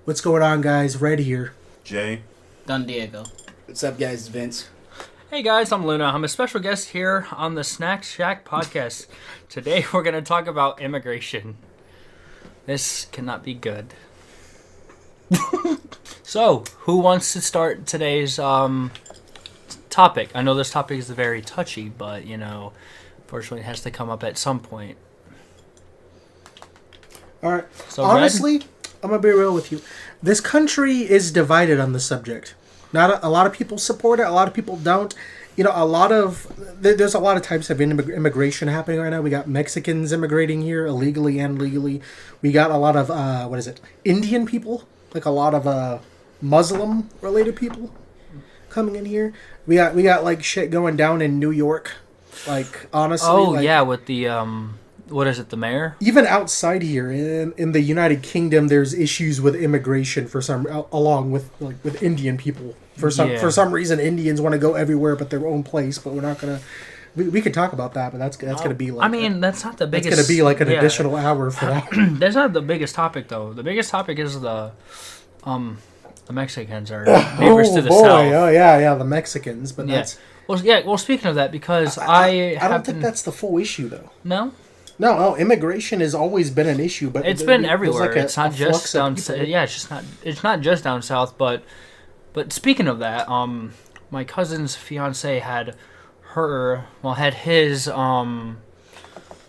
What's going on, guys? Red here. Jay. Don Diego. What's up, guys? It's Vince. Hey guys, I'm Luna. I'm a special guest here on the Snack Shack podcast. Today we're going to talk about immigration. This cannot be good. So, who wants to start today's topic? I know this topic is very touchy, but, unfortunately it has to come up at some point. All right. So, honestly, I'm going to be real with you. This country is divided on the subject. Not a lot of people support it. A lot of people don't. There's a lot of types of immigration happening right now. We got Mexicans immigrating here illegally and legally. We got a lot of Indian people, like a lot of Muslim related people coming in here. We got like shit going down in New York. Like honestly. Oh yeah, with the what is it, the mayor? Even outside here in the United Kingdom, there's issues with immigration along with Indian people. For some reason, Indians want to go everywhere but their own place. But we're not gonna. We could talk about that, but that's gonna be like. I mean, that's not the biggest. That's gonna be like an additional hour for that. That's not the biggest topic, though. The biggest topic is the Mexicans are neighbors to the south. Oh yeah, the Mexicans. But that's. Well, speaking of that, because I don't think that's the full issue, though. No, immigration has always been an issue, but it's been everywhere. Like it's not just down. Yeah, it's not just down south. But speaking of that, my cousin's fiance had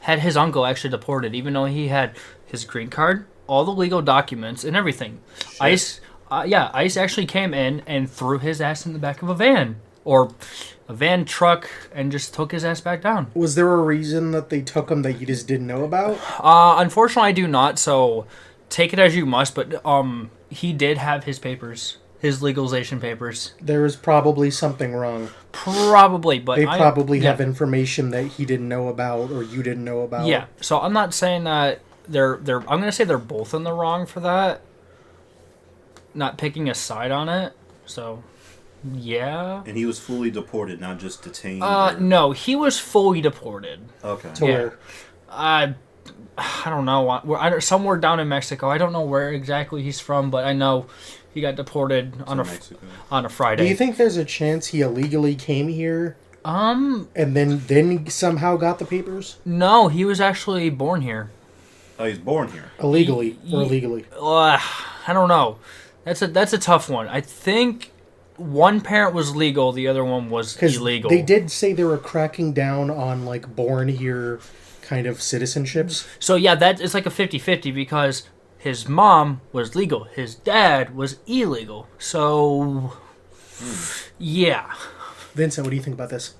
his uncle actually deported, even though he had his green card, all the legal documents, and everything. Shit. ICE actually came in and threw his ass in the back of a van or a van truck and just took his ass back down. Was there a reason that they took him that you just didn't know about? Unfortunately, I do not, so take it as you must, but he did have his papers, his legalization papers. There was probably something wrong. Probably, but they probably have information that he didn't know about or you didn't know about. Yeah, so I'm not saying that they're I'm going to say they're both in the wrong for that. Not picking a side on it, so... Yeah. And he was fully deported, not just detained? No, he was fully deported. Okay. To where? I don't know. Somewhere down in Mexico. I don't know where exactly he's from, but I know he got deported on a Friday. Do you think there's a chance he illegally came here? And then somehow got the papers? No, he was actually born here. Oh, he's born here. Illegally or illegally? I don't know. That's a tough one. I think one parent was legal, the other one was illegal. They did say they were cracking down on like born here kind of citizenships. So yeah, it's like a 50-50 because his mom was legal, his dad was illegal. So yeah. Vincent, what do you think about this?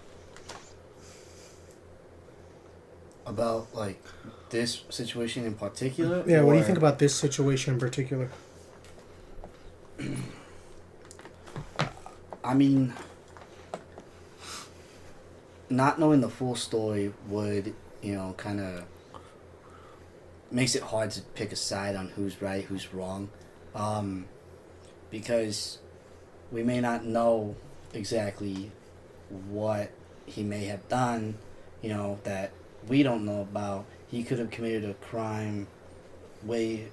About like this situation in particular? Yeah, what do you think about this situation in particular? I mean, not knowing the full story would, kind of makes it hard to pick a side on who's right, who's wrong. Because we may not know exactly what he may have done, that we don't know about. He could have committed a crime way,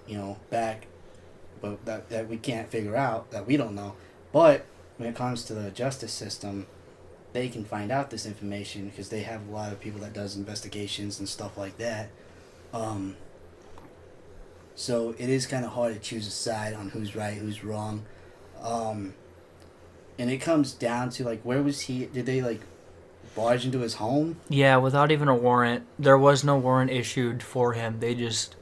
back, but that we can't figure out, that we don't know. But when it comes to the justice system, they can find out this information because they have a lot of people that does investigations and stuff like that. So it is kind of hard to choose a side on who's right, who's wrong. And it comes down to, like, where was he? Did they, like, barge into his home? Yeah, without even a warrant. There was no warrant issued for him. They just...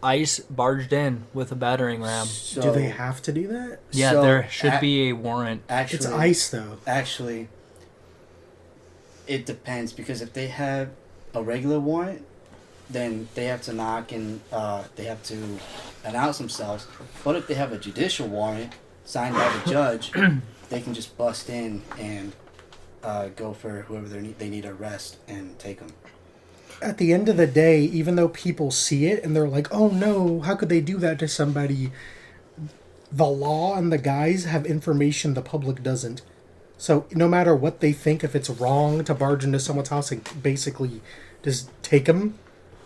ICE barged in with a battering ram. So, do they have to do that? Yeah, there should be a warrant. Actually, it's ICE, though. Actually, it depends, because if they have a regular warrant, then they have to knock and they have to announce themselves. But if they have a judicial warrant signed by the judge, they can just bust in and go for whoever they need to arrest and take them. At the end of the day, even though people see it and they're like, oh no, how could they do that to somebody? The law and the guys have information the public doesn't. So no matter what they think, if it's wrong to barge into someone's house and basically just take them,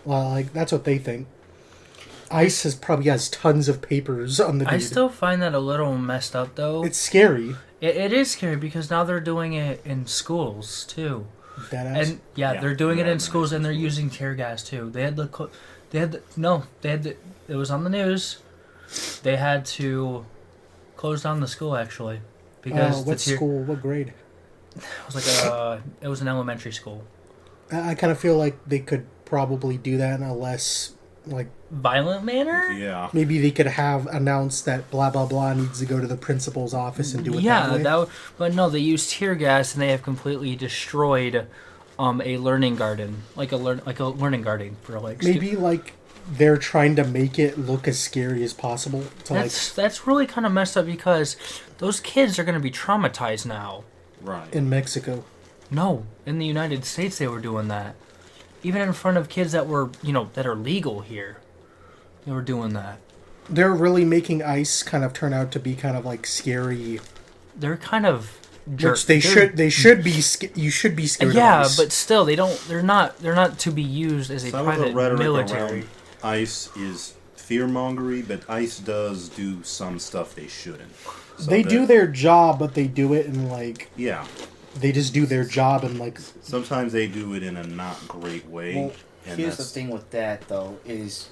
like, that's what they think. ICE probably has tons of papers on the dude. I still find that a little messed up, though. It's scary. It is scary because now they're doing it in schools too. Deadass. And yeah, they're doing it yeah, in schools, and they're using tear gas too. It was on the news. They had to close down the school actually because What school? What grade? It was it was an elementary school. I kind of feel like they could probably do that in a less Violent manner. Yeah. maybe they could have announced that blah blah blah needs to go to the principal's office and do it that way. But no, they used tear gas and they have completely destroyed a learning garden, like a learning garden for Maybe they're trying to make it look as scary as possible. That's really kind of messed up because those kids are going to be traumatized now. Right. In Mexico. No, in the United States they were doing that. Even in front of kids that were, that are legal here. They were doing that. They're really making ICE kind of turn out to be kind of like scary. They're kind of Which they should be. You should be scared. Yeah, of ICE. but still, they don't. They're not to be used as a Some of the private rhetoric military. around ICE is fear-mongering, but ICE does do some stuff they shouldn't. So they do their job, but they do it in Yeah. they just do their job and Sometimes they do it in a not great way. Well, here's the thing with that, though, is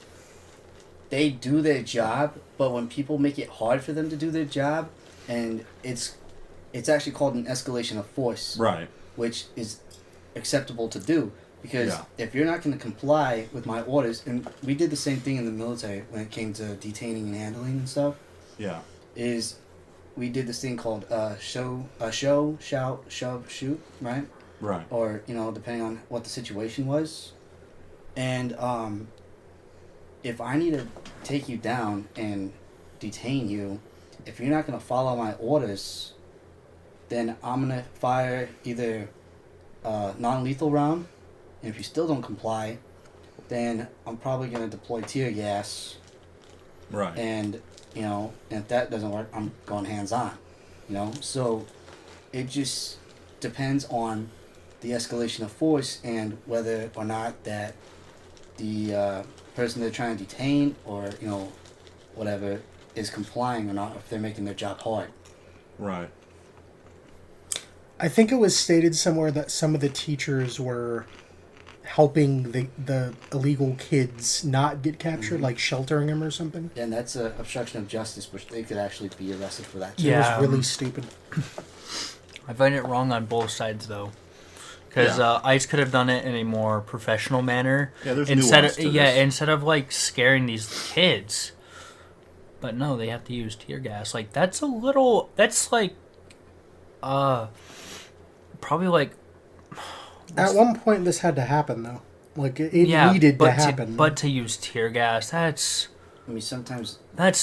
they do their job, but when people make it hard for them to do their job, and it's actually called an escalation of force, Right. which is acceptable to do. Because Yeah. if you're not going to comply with my orders, and we did the same thing in the military when it came to detaining and handling and stuff, Yeah. is we did this thing called show, shout, shove, shoot, right? Right. Or, depending on what the situation was. And if I need to take you down and detain you, if you're not going to follow my orders, then I'm going to fire either a non-lethal round, and if you still don't comply, then I'm probably going to deploy tear gas, Right. and if that doesn't work, I'm going hands-on, So it just depends on the escalation of force and whether or not that the person they're trying to detain or, whatever, is complying or not, if they're making their job hard. Right. I think it was stated somewhere that some of the teachers were helping the illegal kids not get captured, like sheltering them or something. And that's a obstruction of justice, which they could actually be arrested for that. Yeah. It was really stupid. I find it wrong on both sides, though. Because ICE could have done it in a more professional manner. Yeah, there's instead nuance of to this. instead of scaring these kids. But no, they have to use tear gas. That's a little. That's probably At one point, this had to happen, though. It needed to happen. But to use tear gas, that's sometimes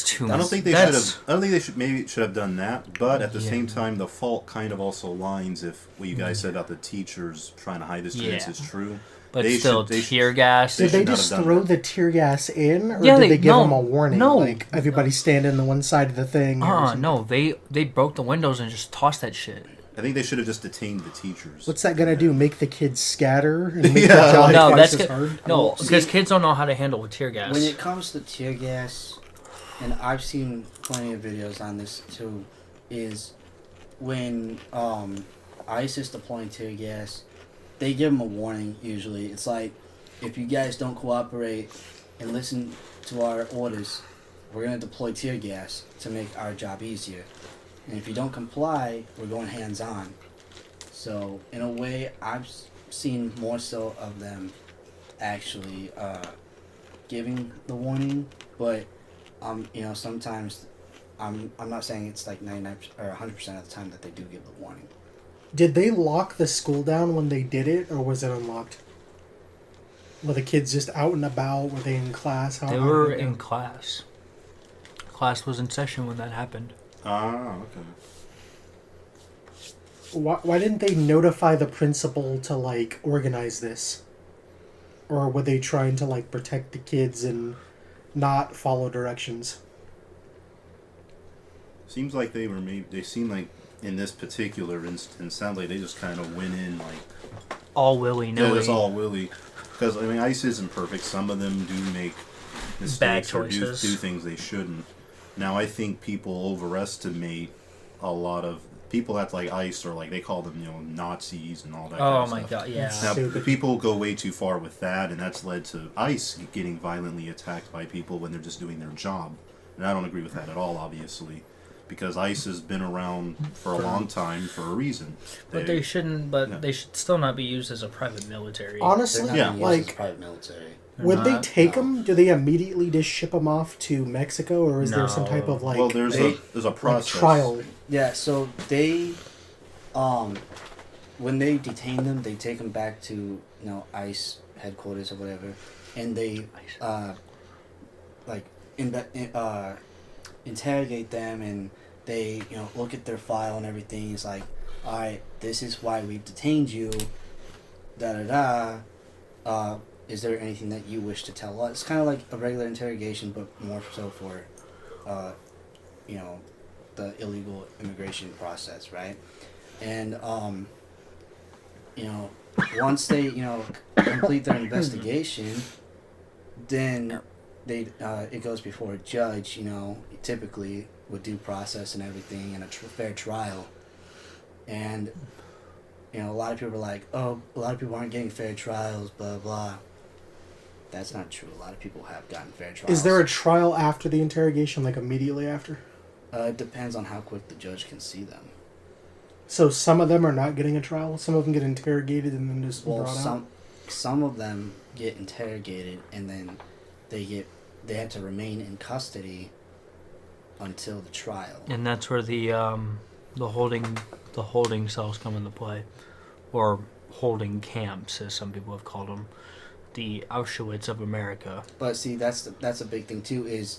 too much. I don't think they should have. I don't think they should have done that. But at the same time, the fault kind of also lines if what you guys said about the teachers trying to hide the students is true. But still, tear gas. Did they just throw the tear gas in, or did they give them a warning? No, everybody stand in the one side of the thing. No, they broke the windows and just tossed that shit. I think they should have just detained the teachers. What's that gonna do? Make the kids scatter and make their job twice as hard? No, because kids don't know how to handle tear gas. When it comes to tear gas, and I've seen plenty of videos on this too, is when ICE is deploying tear gas, they give them a warning usually. It's like, if you guys don't cooperate and listen to our orders, we're going to deploy tear gas to make our job easier. And if you don't comply, we're going hands-on. So, in a way, I've seen more so of them actually giving the warning, but sometimes I'm not saying it's 99 or 100% of the time that they do give the warning. Did they lock the school down when they did it, or was it unlocked? Were the kids just out and about? Were they in class? They were in class. Class was in session when that happened. Ah, okay. Why didn't they notify the principal to organize this? Or were they trying to protect the kids and not follow directions? Seems like they were they seem like in this particular instance, sounds like they just kind of went in all willy-nilly. Yeah, it's all willy. Because ICE isn't perfect. Some of them do make mistakes or do choices. things they shouldn't. Now, I think people overestimate a lot of people at like ICE, or like they call them, Nazis and all that. Oh kind my of god, stuff. yeah. That's Now, stupid. the people go way too far with that, and that's led to ICE getting violently attacked by people when they're just doing their job. And I don't agree with that at all, obviously, because ICE has been around for a long time for a reason. But they shouldn't. But Yeah. they should still not be used as a private military. Honestly, They're Yeah. not used as like, private military. when they not? take No. them, do they immediately just ship them off to Mexico, or is there some No. type of like, well, there's they- a like process. trial? Yeah, so they, when they detain them, they take them back to ICE headquarters or whatever, and they like interrogate them, and they look at their file and everything. It's like, all right, this is why we've detained you. Da da da. Is there anything that you wish to tell us? It's kind of like a regular interrogation, but more so for, the illegal immigration process, right? And once they complete their investigation, then they it goes before a judge, typically with due process and everything, and a fair trial. And a lot of people are like, oh, a lot of people aren't getting fair trials, blah blah. That's not true. A lot of people have gotten fair trials. Is there a trial after the interrogation, like immediately after? It depends on how quick the judge can see them. So some of them are not getting a trial. Some of them get interrogated and then just Well, brought out. some of them get interrogated, and then they have to remain in custody until the trial. And that's where the holding cells come into play, or holding camps, as some people have called them, the Auschwitz of America. But see, that's a big thing too. Is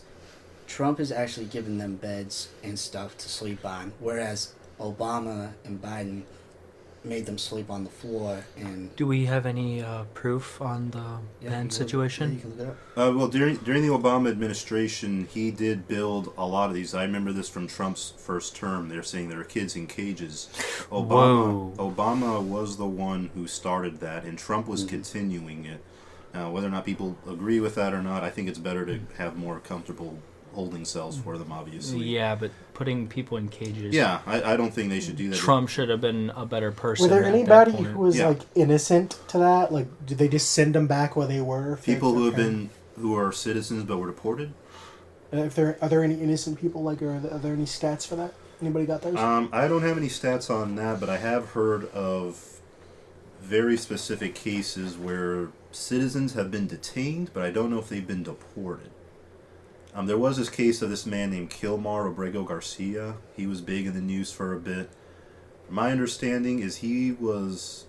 Trump is actually giving them beds and stuff to sleep on, whereas Obama and Biden made them sleep on the floor. And Do we have any proof on the Yeah, bed you situation? can look it up. Well, during the Obama administration, he did build a lot of these. I remember this from Trump's first term. They're saying there were kids in cages. Obama was the one who started that, and Trump was continuing it. Now, whether or not people agree with that or not, I think it's better to have more comfortable holding cells for them, obviously. Yeah, but putting people in cages. Yeah, I don't think they should do that. Trump should have been a better person. Were there at that anybody point. who was Yeah. like innocent to that? Like, did they just send them back where they were? If People they're- who have been who are citizens but were deported. If there are there any innocent people? Like, are there any stats for that? Anybody got those? I don't have any stats on that, but I have heard of very specific cases where citizens have been detained, but I don't know if they've been deported. There was this case of this man named Kilmar Obrego Garcia. He was big in the news for a bit. My understanding is he was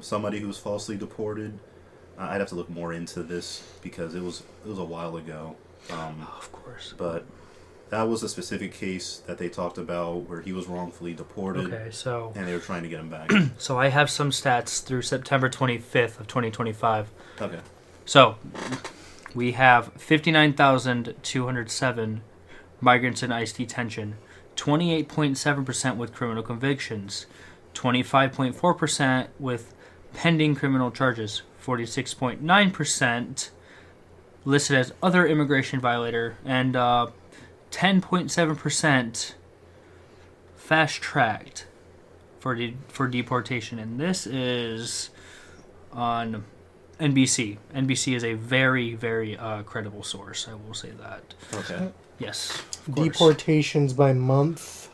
somebody who was falsely deported. I'd have to look more into this because it was a while ago. Of course. But that was a specific case that they talked about where he was wrongfully deported, Okay, so and they were trying to get him back. so I have some stats through September 25th of 2025. Okay. So we have 59,207 migrants in ICE detention, 28.7% with criminal convictions, 25.4% with pending criminal charges, 46.9% listed as other immigration violator, and 10.7% fast-tracked for deportation. And this is on NBC. NBC is a very, very credible source. I will say that. Okay. Yes. Of course. Deportations by month.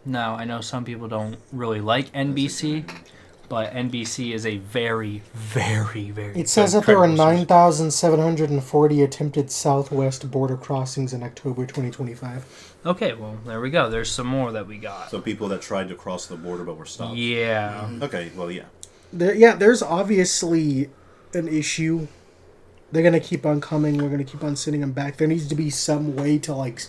Now, I know some people don't really like NBC, but NBC is a very, very, very. It says that there were credible source. 9,740 attempted southwest border crossings in October 2025. Okay, well, there we go. There's some more that we got. So people that tried to cross the border but were stopped. Yeah. Okay. Well, yeah. There's obviously an issue. They're going to keep on coming. We're going to keep on sending them back. There needs to be some way to, like,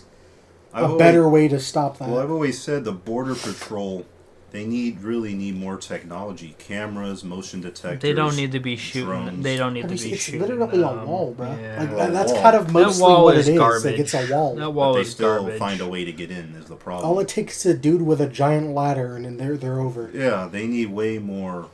a better way to stop that. Well, I've always said the Border Patrol They really need more technology, cameras, motion detectors. They don't need to be shooting. drones. They don't need to be It's shooting. literally a them. wall, bro. Yeah. Like Well, that's wall. kind of That mostly wall what is it is. garbage. Like it's a wall. That But wall they is still garbage. find a way to get in. Is the problem? All it takes is a dude with a giant ladder, and then they're over. Yeah, they need way more.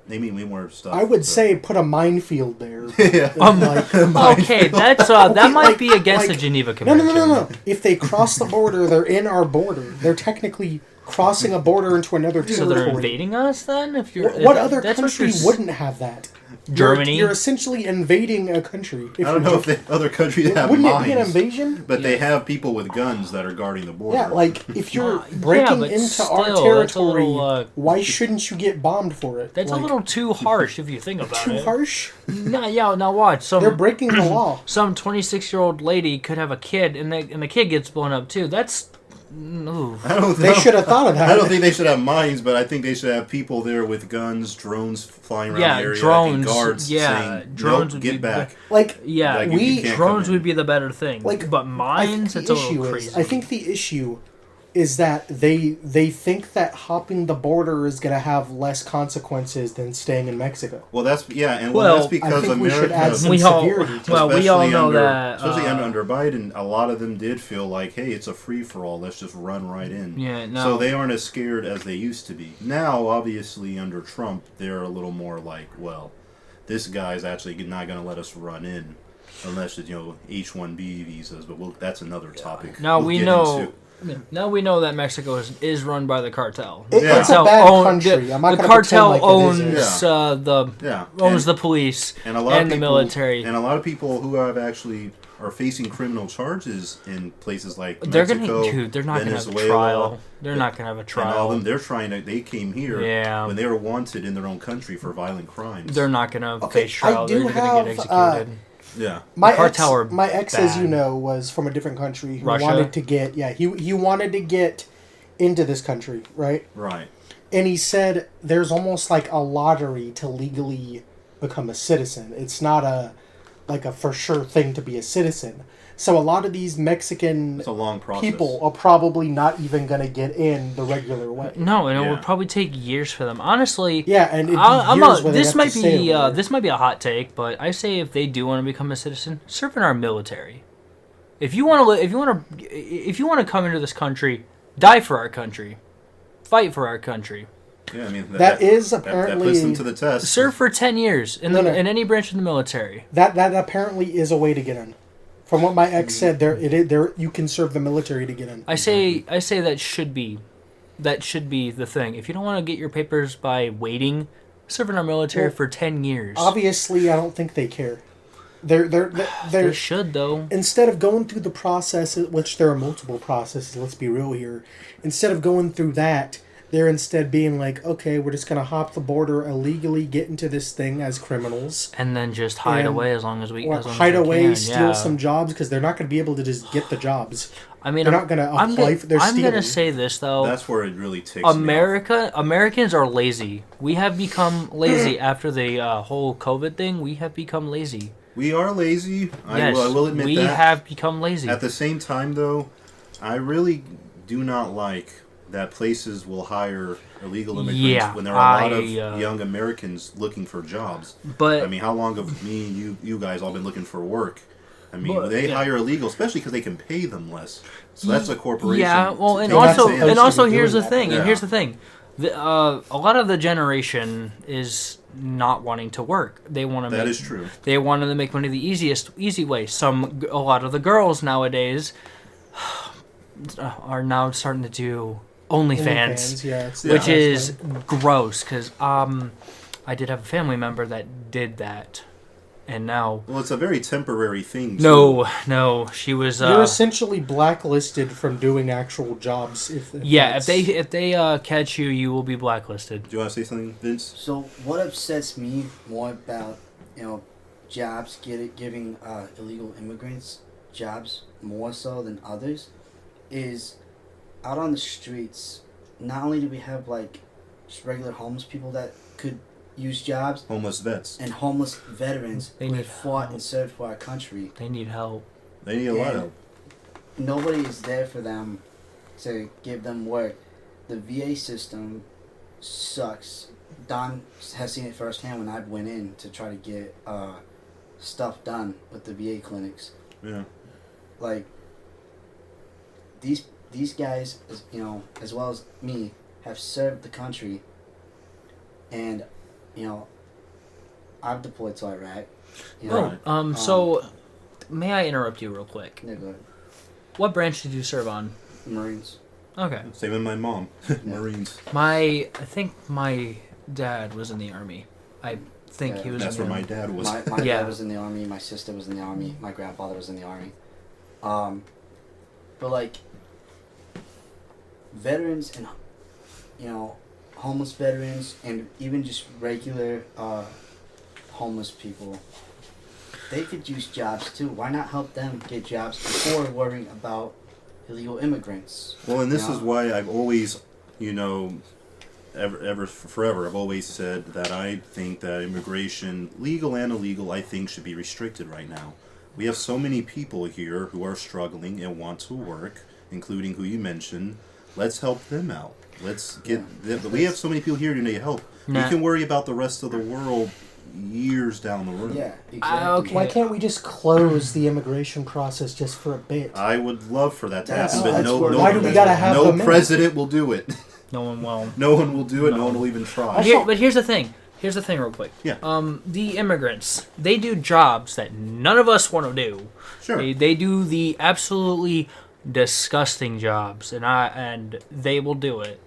They need way more stuff. I would say put a minefield there. Yeah. Like, Okay, that's that Okay, might like- be against the like- Geneva no, Convention. no. If they cross the border, they're in our border. They're technically crossing a border into another So territory. they're invading us then? If you're What if other that's what country you're s- wouldn't have that? Germany? You're essentially invading a country. If I don't you're know if the other countries have wouldn't mines, it be an invasion? but they have people with guns that are guarding the border. Yeah, like if you're Yeah, breaking but into still, our that's a territory, little, why shouldn't you get bombed for it? That's Like, a little too harsh if you think about too it. harsh. No, yeah, now watch. They're breaking the law. Some 26-year-old lady could have a kid, and the kid gets blown up too. That's ooh. I don't They know. should have thought of that. I don't think they should have mines, but I think they should have people there with guns, drones flying around Yeah, the area. I think drones, guards yeah, saying, drones nope, would get be back. Like Yeah, Like, you can't drones come in. would be the better thing. Like, but I think mines, the it's a little issue crazy. is, I think the issue is that they think that hopping the border is going to have less consequences than staying in Mexico. Well, that's and Well, that's I because think we should America. add some We all- severity to well, it. we all especially know under, that, especially under Biden, a lot of them did feel like, hey, it's a free for all. Let's just run right in. Yeah, no. So they aren't as scared as they used to be. Now, obviously, under Trump, they're a little more like, well, this guy's actually not going to let us run in unless it's H-1B visas. But that's another topic. Now we'll we get know. into. Now we know that Mexico is run by the cartel. Yeah. It's a bad country. I'm not the gonna cartel pretend like it owns isn't. Yeah, owns the police and a lot of the people, military. and a lot of people who have actually are facing criminal charges in places like They're Mexico, gonna, dude. They're not gonna have a Venezuela, trial. They're not gonna have a And all trial. of them, they came here Yeah. when they were wanted in their own country for violent crimes. They're not gonna Okay, face trial. I do They're gonna get have, executed. yeah, My cartel are my ex, as you bad. know, was from a different country. Who Russia? wanted to get he wanted to get into this country, right? right. And he said there's almost like a lottery to legally become a citizen. It's not a for sure thing to be a citizen. So a lot of these Mexican It's a long process. people are probably not even going to get in the regular way. No, and it Yeah. would probably take years for them. Honestly, Yeah, and it'd be I'm years where they this have to might stay be over there. this might be a hot take, but I say if they do want to become a citizen, serve in our military. If you want to, if you want to come into this country, die for our country, fight for our country. Yeah, I mean That is that apparently puts them to the test. Serve for 10 years in No, no. in any branch of the military. that apparently is a way to get in. From what my ex said, there you can serve the military to get in. I say that should be the thing. If you don't want to get your papers by waiting, serve in our military Well, for 10 years. Obviously, I don't think they care. They're They should though. instead of going through the process, which there are multiple processes. Let's be real here. Instead of going through that, they're instead being like, okay, we're just gonna hop the border illegally, get into this thing as criminals, And then just hide And- away as long as we or as long hide as we away, can. steal Yeah. some jobs because they're not gonna be able to just get the jobs. I mean, they're not gonna I'm apply gonna- for- they're I'm stealing. gonna say this though. That's where it really ticks me off. Americans are lazy. We have become lazy after the whole COVID thing. We have become lazy. We are lazy. Yes, I will admit we that. have become lazy. At the same time, though, I really do not like that places will hire illegal immigrants Yeah, when there are a lot I, of young Americans looking for jobs. But I mean, how long have me and you guys all been looking for work? I mean, But, they yeah. hire illegal, especially because they can pay them less. So that's a corporation. yeah, well, to and take also advantage. and also to be here's the doing thing. that. And here's Yeah. the thing. A lot of the generation is not wanting to work. They want to. That is true. They wanted to make money the easy way. A lot of the girls nowadays are now starting to do OnlyFans, Yeah, it's which the is best way. gross. Because I did have a family member that did that, and now Well, it's a very temporary thing. Too. no, she was. You're essentially blacklisted from doing actual jobs. If Yeah, that's- if they catch you, you will be blacklisted. Do you want to say something, Vince? So what upsets me more about jobs giving illegal immigrants jobs more so than others is out on the streets. Not only do we have like just regular homeless people that could use jobs Homeless vets. and homeless veterans They who need have fought help. and served for our country. They need help. They need a lot of And help. nobody is there for them to give them work. The VA system sucks. Don has seen it firsthand when I went in to try to get stuff done with the VA clinics. Yeah. Like these guys, as well as me, have served the country, and I've deployed to Iraq. So may I interrupt you real quick? Yeah, go ahead. What branch did you serve on? Marines. Okay. Same with my mom. Marines. I think my dad was in the Army. I think he was. That's in the where my Army. dad was. My Yeah. dad was in the Army. My sister was in the Army. My grandfather was in the Army. But like veterans and homeless veterans and even just regular homeless people, they could use jobs too. Why not help them get jobs before worrying about illegal immigrants? Well, and this is why I've always, forever, I've always said that I think that immigration, legal and illegal, I think should be restricted right now. We have so many people here who are struggling and want to work, including who you mentioned. Let's help them out. Let's get them. We have so many people here who need help. Nah. We can worry about the rest of the world years down the road. Yeah, exactly. Okay. Why can't we just close the immigration process just for a bit? I would love for that to That's- happen, but that's where- Why do we gotta have no them in? president will do it. No one will. No one will do it. No, No. one will even try. But here's the thing. Here's the thing, real quick. Yeah. The immigrants, they do jobs that none of us want to do. Sure. They do the absolutely disgusting jobs, and they will do it.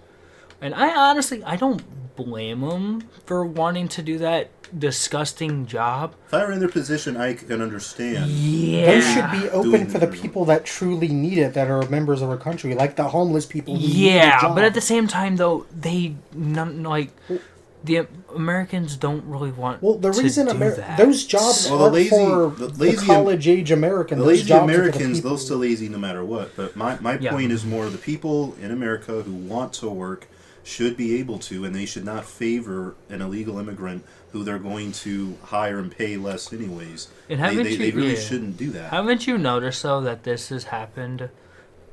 And I honestly, I don't blame them for wanting to do that disgusting job. If I were in their position, I can understand. Yeah. Those should be open Doing for the it. people that truly need it, that are members of our country, like the homeless people. Who need a Yeah, job. but at the same time, though, the Americans don't really want. Well, the to reason do that. those jobs Well, aren't for the lazy college-age American. The Those lazy jobs are for the Americans, people- they'll still lazy no matter what. But my Yeah. point is more the people in America who want to work should be able to, and they should not favor an illegal immigrant who they're going to hire and pay less anyways. And They haven't you- really yeah. shouldn't do that. Haven't you noticed though that this has happened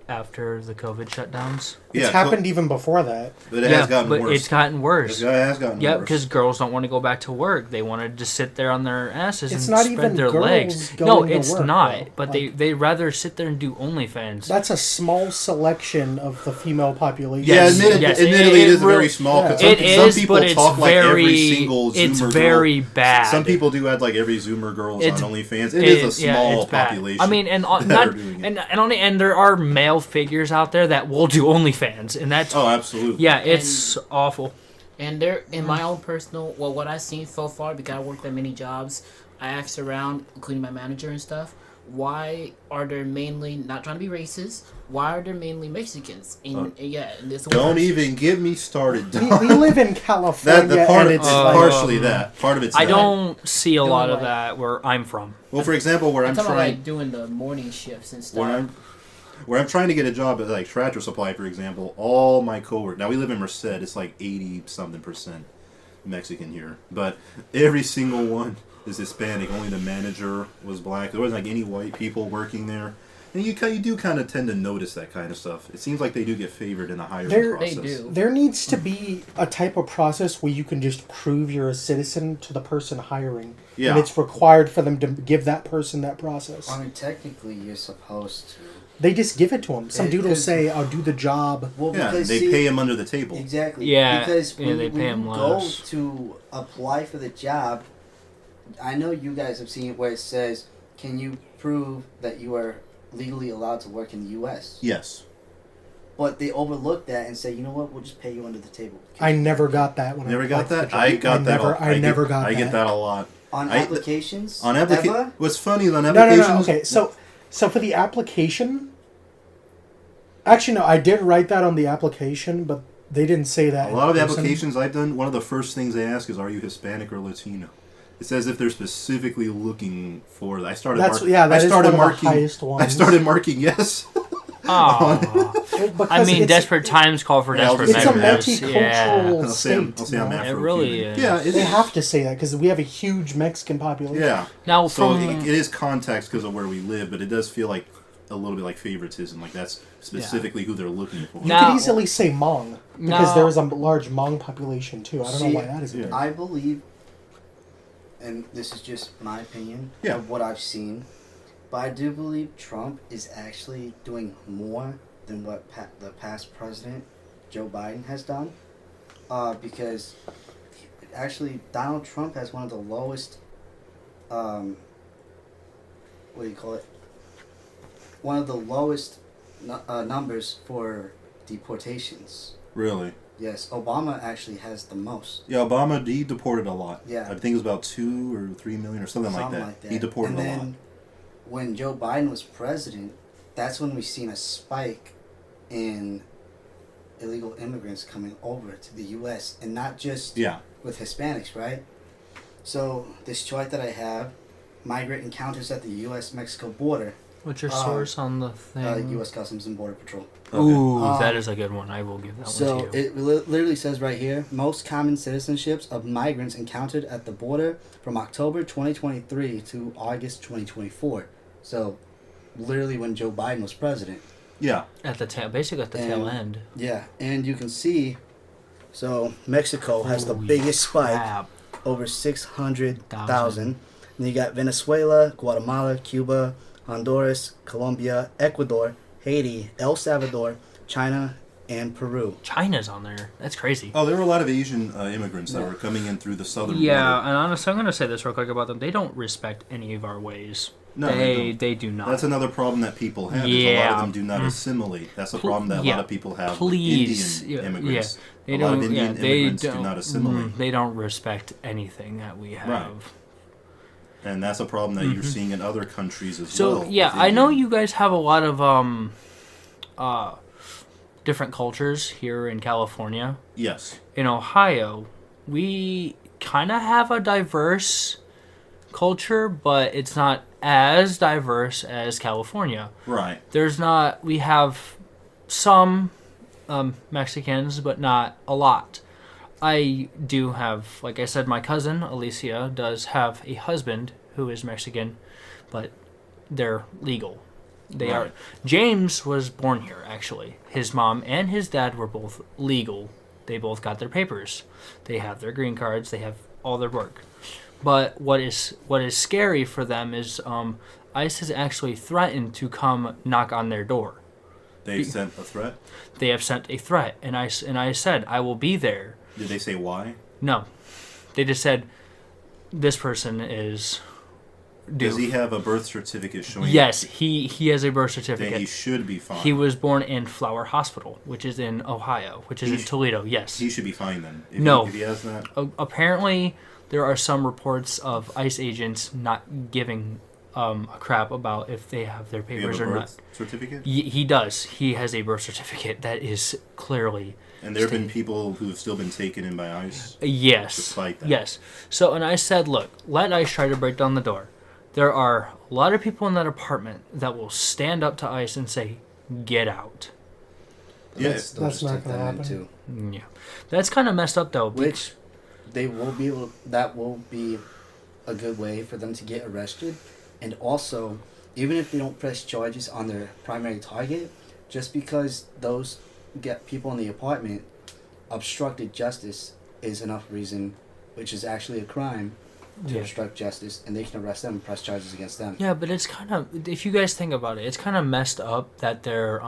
after the COVID shutdowns? It's Yeah, happened even before that. but it has gotten but worse. it's gotten worse. It has gotten Yeah, worse. because girls don't want to go back to work. They want to just sit there on their asses It's and not spread even their girls legs. going No, to it's work, not. though. But Like- they'd rather sit there and do OnlyFans. That's a small selection of the female population. Yeah, Yes, yes, admittedly, it is really- very small. 'Cause Yeah. some It is, people but it's talk like every very. single Zoomer It's girl. very bad. Some people do add like every Zoomer girl is It's- on OnlyFans. It is a small it's bad. population. I mean, and that not are doing it. and there are male figures out there that will do OnlyFans, and that's Oh, absolutely. yeah, it's awful. And there, in my own personal, what I've seen so far, because I worked at many jobs, I asked around, including my manager and stuff, why are there mainly, not trying to be racist, why are there mainly Mexicans? And and this Don't was- even get me started. We live in California, That the part and it's it's like, partially that. Part of it's I that. don't see a Doing lot of like- that where I'm from. Well, for example, where I'm I'm talking about trying like doing the morning shifts and when stuff. where I'm trying to get a job at like Tractor Supply, for example, all my coworkers. Now we live in Merced. It's like 80-something% Mexican here, but every single one is Hispanic. Only the manager was black. There wasn't like any white people working there. And you do kind of tend to notice that kind of stuff. It seems like they do get favored in the hiring They're- process. They do. There needs to be a type of process where you can just prove you're a citizen to the person hiring. Yeah. And it's required for them to give that person that process. I mean, technically, you're supposed to. They just give it to them. Some It- dude will 'cause- say, I'll do the job. Well, Yeah, because they see, pay him under the table. Exactly. Yeah, Because yeah, when, they when pay you 'em go less. to apply for the job, I know you guys have seen it where it says, "Can you prove that you are legally allowed to work in the U.S.?" Yes. But they overlook that and say, "You know what? We'll just pay you under the table." I never got that when Never I got applied for that? the job. I got that. I never got I that. get that a lot. On I- applications. On Ever? application, what's funny on No, applications? no. Okay, so for the application, actually no, I did write that on the application, but they didn't say that. A lot of the in person. applications I've done, one of the first things they ask is, "Are you Hispanic or Latino?" It's as if they're specifically looking for that. I started. That's mark- yeah, that I is started one of marking. the highest ones. I started marking yes. Aw. Because I mean, it's- desperate times call for Yeah, I'll desperate just It's a measures. multicultural Yeah. I'll say I'm state. you know? Afro-Cuban. It really is. Yeah, it They is. have to say that because we have a huge Mexican population. Yeah. Now, So from it is context because of where we live, but it does feel like a little bit like favoritism. Like that's specifically who they're looking for. You Now- could easily say Hmong because there is a large Hmong population too. I don't know why that is. Yeah. I believe, and this is just my opinion of what I've seen, but I do believe Trump is actually doing more than what the past president, Joe Biden, has done. Because actually Donald Trump has one of the lowest, what do you call it? One of the lowest numbers for deportations. Really? Yes, Obama actually has the most. Yeah, Obama, he deported a lot. Yeah. I think it was about 2 or 3 million or something like that. He deported and a lot. then when Joe Biden was president, that's when we've seen a spike in illegal immigrants coming over to the U.S. and not just with Hispanics, right? So this chart that I have, migrant encounters at the U.S.-Mexico border. What's your source on the thing? U.S. Customs and Border Patrol. Ooh, that is a good one. I will give that one to you. So it literally says right here, most common citizenships of migrants encountered at the border from October 2023 to August 2024. So literally when Joe Biden was president. Yeah. Basically at the tail end. Yeah, and you can see, so Mexico has the biggest spike, over 600,000. And you got Venezuela, Guatemala, Cuba, Honduras, Colombia, Ecuador, Haiti, El Salvador, China, and Peru. China's on there. That's crazy. Oh, there were a lot of Asian immigrants that were coming in through the southern border. Yeah, and honestly, I'm going to say this real quick about them. They don't respect any of our ways. No, they do not. That's another problem that people have. Is a lot of them do not assimilate. That's a problem that a lot of people have with Indian immigrants. They a lot don't, of Indian immigrants do not assimilate. They don't respect anything that we have. Right. And that's a problem that you're seeing in other countries as So, well. yeah, I know you guys have a lot of different cultures here in California. Yes. In Ohio, we kind of have a diverse culture, but it's not as diverse as California. Right. We have some Mexicans, but not a lot. I do have, like I said, my cousin, Alicia, does have a husband who is Mexican, but they're legal. They are. James was born here, actually. His mom and his dad were both legal. They both got their papers. They have their green cards. They have all their work. But what is scary for them is ICE has actually threatened to come knock on their door. They've sent a threat? They have sent a threat, and I said, I will be there. Did they say why? No. They just said, this person is due. Does he have a birth certificate showing? Yes, he has a birth certificate. Then he should be fine. He was born in Flower Hospital, which is in Ohio, which is in Toledo, yes. He should be fine then. If he has that? Apparently, there are some reports of ICE agents not giving a crap about if they have their papers Do you have or a not. birth certificate? He does. He has a birth certificate that is clearly... And there have been people who have still been taken in by ICE? Yes. Despite that? Yes. So, and I said, look, let ICE try to break down the door. There are a lot of people in that apartment that will stand up to ICE and say, get out. Yeah, that's not going to happen. Too. Yeah. That's kind of messed up, though. Which they will be able, that will be a good way for them to get arrested. And also, even if they don't press charges on their primary target, just because those get people in the apartment obstructed justice is enough reason, which is actually a crime, to obstruct justice, and they can arrest them and press charges against them. Yeah, but it's kind of, if you guys think about it, it's kind of messed up that they're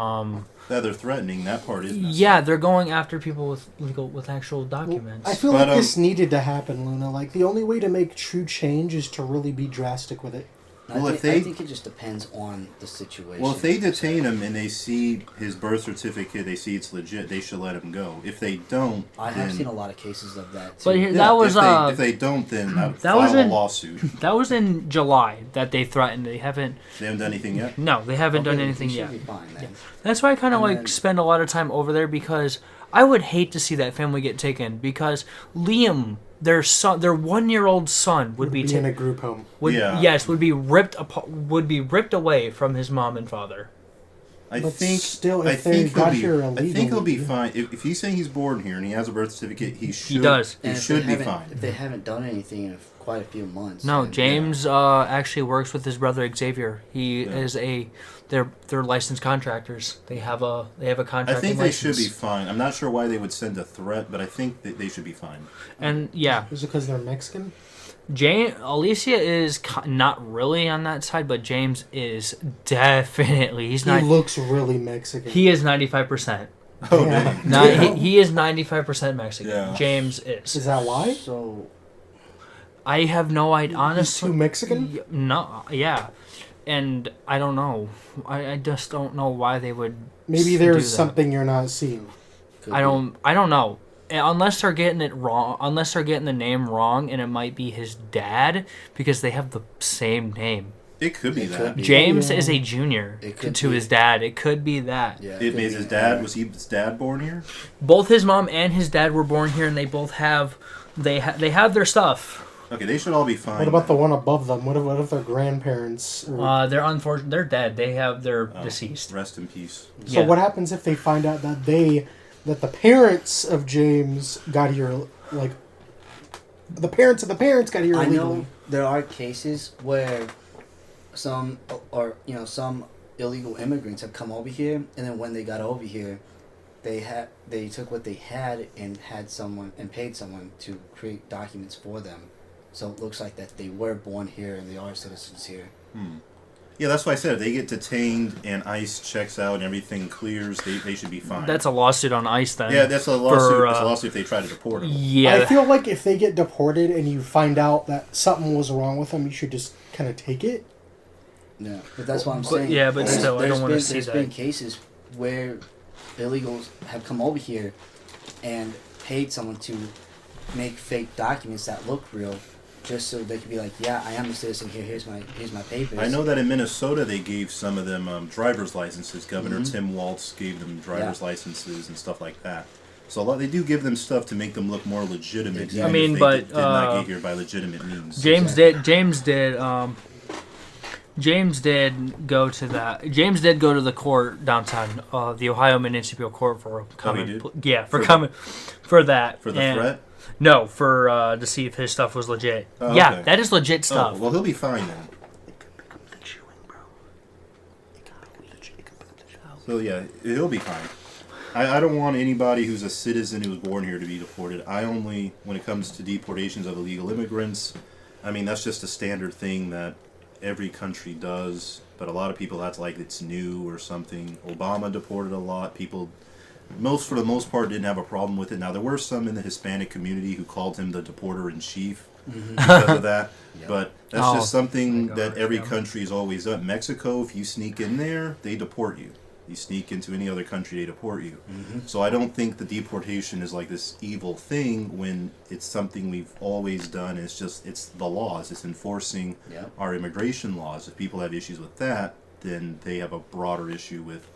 that they're threatening. That part is messed yeah, up. they're going after people with actual documents. I feel like this needed to happen, Luna. Like, the only way to make true change is to really be drastic with it. Well, I think it just depends on the situation. Well, if they detain him and they see his birth certificate, they see it's legit, they should let him go. If they don't, I have seen a lot of cases of that too. But that was if they don't, then I'd file a lawsuit. That was in July that they threatened. They haven't done anything yet. No, they haven't done anything yet. Be fine, then. That's why I kind of spend a lot of time over there, because I would hate to see that family get taken, because Liam, their 1-year-old son would be in a group home. Yes, would be ripped away from his mom and father. I But think still, I if they think got he'll here be. I illegally, think he'll be fine. If he's saying he's born here and he has a birth certificate, he should. does. He And if should they be haven't- fine. If they haven't done anything in quite a few months. No, and, James actually works with his brother Xavier. He is they're licensed contractors. They have a contracting I think they license. should be fine. I'm not sure why they would send a threat, but I think that they should be fine. And yeah, Is it because they're Mexican? Alicia is not really on that side, but James is definitely. He's He not. looks really Mexican. He is 95%. Oh, Yeah. dang. He is 95% Mexican. Yeah. James Is is. that why? So I have no idea. He's Honestly, too Mexican? No, yeah, and I don't know. I just don't know why they would. Maybe do there's that. something you're not seeing. could I be. don't know. Unless they're getting it wrong, unless they're getting the name wrong, and it might be his dad because they have the same name. It could be It that. could be. James Yeah. is a junior It could to be. his dad. It could be that. Yeah, It could means be his an dad error. was his dad born here? Both his mom and his dad were born here, and they both have they have their stuff. Okay, they should all be fine. What about the one above them? What if their grandparents? They're unfortunate. They're dead. They're Oh, deceased. Rest in peace. So Yeah. what happens if they find out that the parents of James got here, like the parents of the parents got here I illegally? know there are cases where some illegal immigrants have come over here, and then when they got over here, they took what they had and paid someone to create documents for them. So it looks like that they were born here and they are citizens here. Yeah, that's why I said if they get detained and ICE checks out and everything clears, they should be fine. That's a lawsuit on ICE then. yeah, that's a lawsuit. for, It's a lawsuit if they try to deport them. Yeah. I feel like if they get deported and you find out that something was wrong with them, you should just kind of take it. Yeah, but that's what I'm But- saying. yeah, but There's- still, I don't there's wanna been- see There's that. been cases where illegals have come over here and paid someone to make fake documents that look real, just so they could be like, yeah, I am a citizen here. Here's my papers. I know that in Minnesota they gave some of them driver's licenses. Governor Mhm. Tim Walz gave them driver's licenses and stuff like that. So they do give them stuff to make them look more legitimate. Exactly. even I mean, if they but, did not get here by legitimate means. James did go to the court downtown, the Ohio Municipal Court for coming. did? For For coming for that. For the And- threat. No, for to see if his stuff was legit. Oh, Yeah, okay. that is legit Oh, stuff. well, he'll be fine then. So yeah, he'll be fine. I don't want anybody who's a citizen who was born here to be deported. When it comes to deportations of illegal immigrants, I mean, that's just a standard thing that every country does. But a lot of people act like it's new or something. Obama deported a lot. People, for the most part, didn't have a problem with it. Now, there were some in the Hispanic community who called him the deporter-in-chief because of that. Yep. But that's Oh, just something my that gosh, every yeah. country has always done. Mexico, if you sneak in there, they deport you. You sneak into any other country, they deport you. So I don't think the deportation is like this evil thing when it's something we've always done. It's the laws. It's enforcing Yep. our immigration laws. If people have issues with that, then they have a broader issue with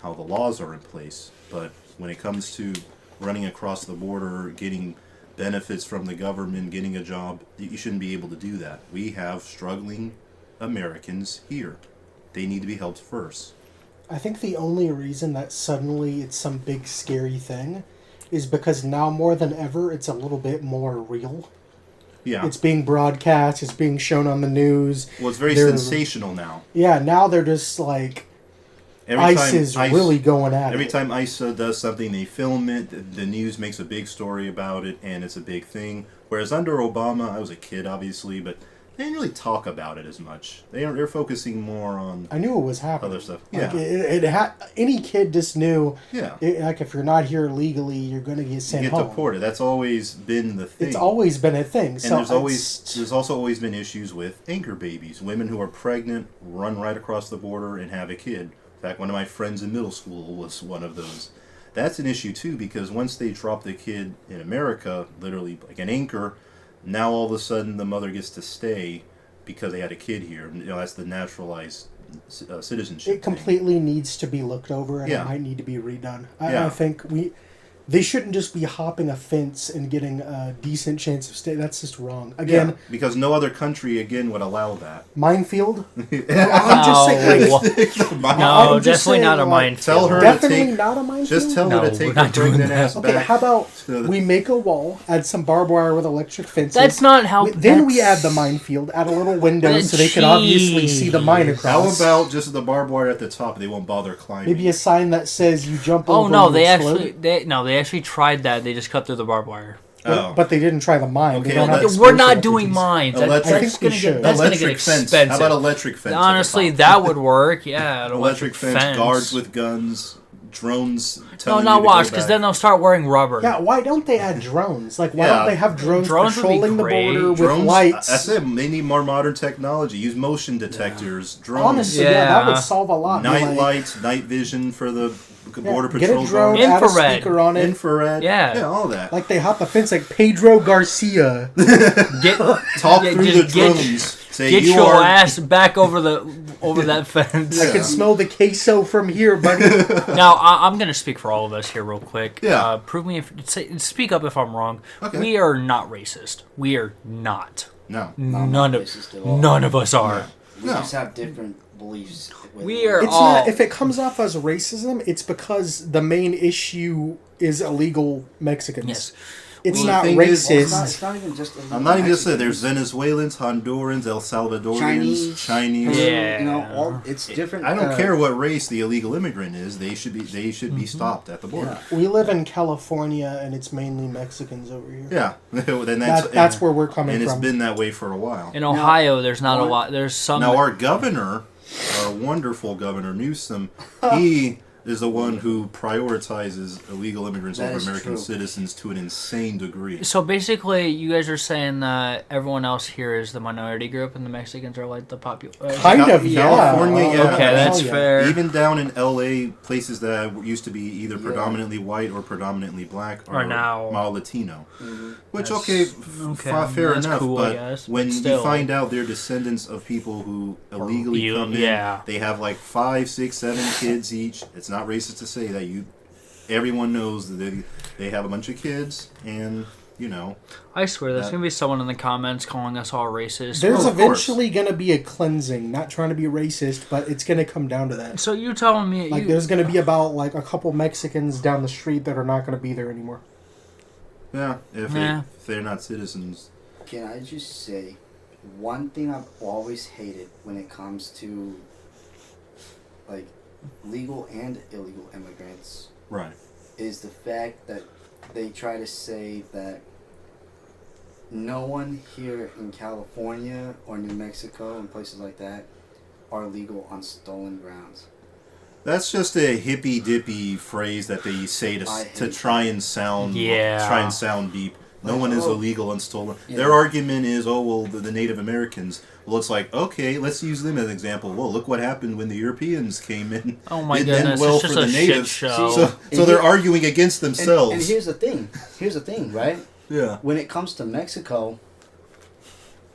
how the laws are in place. But when it comes to running across the border, getting benefits from the government, getting a job, you shouldn't be able to do that. We have struggling Americans here. They need to be helped first. I think the only reason that suddenly it's some big scary thing is because now more than ever it's a little bit more real. Yeah. It's being broadcast, it's being shown on the news. Well, it's very They're- sensational now. Yeah, now they're just like ICE is really going at Every it. time ICE does something, they film it. The news makes a big story about it, and it's a big thing. Whereas under Obama, I was a kid, obviously, but they didn't really talk about it as much. They're focusing more on I knew it was happening. other stuff. Like Yeah, any kid just knew. yeah. Like if you're not here legally, you're gonna get You sent get home. deported. That's always been the thing. It's always been a thing. And So there's also always been issues with anchor babies. Women who are pregnant run right across the border and have a kid. In fact, one of my friends in middle school was one of those. That's an issue too, because once they drop the kid in America, literally like an anchor, now all of a sudden the mother gets to stay because they had a kid here. That's the naturalized citizenship. it completely needs to be looked over, and Yeah. it might need to be redone. Yeah. I think they shouldn't just be hopping a fence and getting a decent chance of stay. That's just wrong. Again, because no other country again would allow that. Minefield. I'm just saying, like, No, I'm just definitely saying, not a like, minefield. Tell her definitely to take, not a minefield. just tell No, her to we're take not her doing pregnant that. ass Okay, back. how about to the- we make a wall, add some barbed wire with electric fences. That's not how. Then we add that's- the minefield, add a little window But so they can obviously see the mine jeez. How across. about just the barbed wire at the top? They won't bother climbing. Maybe a sign that says you jump Oh over. no, and they explode. they actually tried that. They just cut through the barbed wire. Oh. But they didn't try the mine. Okay, They don't well, have We're not explosive doing effigies. mines. That, Electric- I that's think we gonna should. get that's gonna get electric fence. expensive. How about electric fence? at the Honestly, top? that would work. Yeah, an electric fence, guards with guns, drones. No, telling not you to watch, go because back. then they'll start wearing rubber. Yeah, why don't they add drones? Like, why Yeah. don't they have drones, Drones would be patrolling the great. border with drones. lights? That's it. They need more modern technology. Use motion detectors, drones, Honestly, yeah, that Yeah. would solve a lot. night Like, lights, night vision for the border get patrol. a drone, guards. add a Infrared. speaker on it. Infrared. Yeah. all that. Like they hop the fence like Pedro Garcia. Get Talk Yeah, through the just get- drones. Say get you your are. ass back over that fence. I can smell the queso from here, buddy. Now I'm gonna speak for all of us here real quick. Yeah. Prove me if speak up if I'm wrong. Okay. We are not racist. We are not. No. None of racist at all. none of us are. We No. just have different beliefs. with We it. are It's all. not. If it comes off as racism, it's because the main issue is illegal Mexicans. Yes. It's Well, the not thing racist. is- Well, it's not even just. I'm not even just saying. There's Mexicans, Venezuelans, Hondurans, El Salvadorians, Chinese, Chinese. Yeah. You know, all it's different. I don't care what race the illegal immigrant is. They should be. They should be stopped at the border. We live in California, and it's mainly Mexicans over here. Yeah. Then That's where we're coming and it's from. been that way for a while. In Ohio, there's not a Now- lot. There's some. Now our governor, our wonderful governor Newsom, he is the one who prioritizes illegal immigrants That over is American true. citizens to an insane degree. So basically, you guys are saying that everyone else here is the minority group, and the Mexicans are like the popular. Kind of, yeah. California, yeah. Okay, that's Hell yeah. fair. Even down in LA, places that used to be either predominantly white or predominantly black Are now- Latino. Which, That's- okay, okay, fair that's enough. cool, I but guess, when but you still. find out they're descendants of people who illegally you- come in, yeah. they have like 5, 6, 7 kids each. It's not racist to say that everyone knows that they have a bunch of kids, and you know. I swear, there's That- gonna be someone in the comments calling us all racist. There's Well, of course. eventually going to be a cleansing. Not trying to be racist, but it's going to come down to that. So you telling me Like, there's going to be about like a couple Mexicans down the street that are not going to be there anymore. Yeah, if they're not citizens. Can I just say, one thing I've always hated when it comes to like legal and illegal immigrants Right. is the fact that they try to say that no one here in California or New Mexico and places like that are legal on stolen grounds. That's just a hippy dippy phrase that they say I to hate try and sound deep. No Like, one is oh. illegal and stolen. Yeah. Their argument is, oh well, the Native Americans. Well, it's like, okay, let's use them as an example. Well, look what happened when the Europeans came in. Oh my Didn't end goodness, well it's for just the a shit natives. show. So they're arguing against themselves. And here's the thing, right? Yeah. When it comes to Mexico,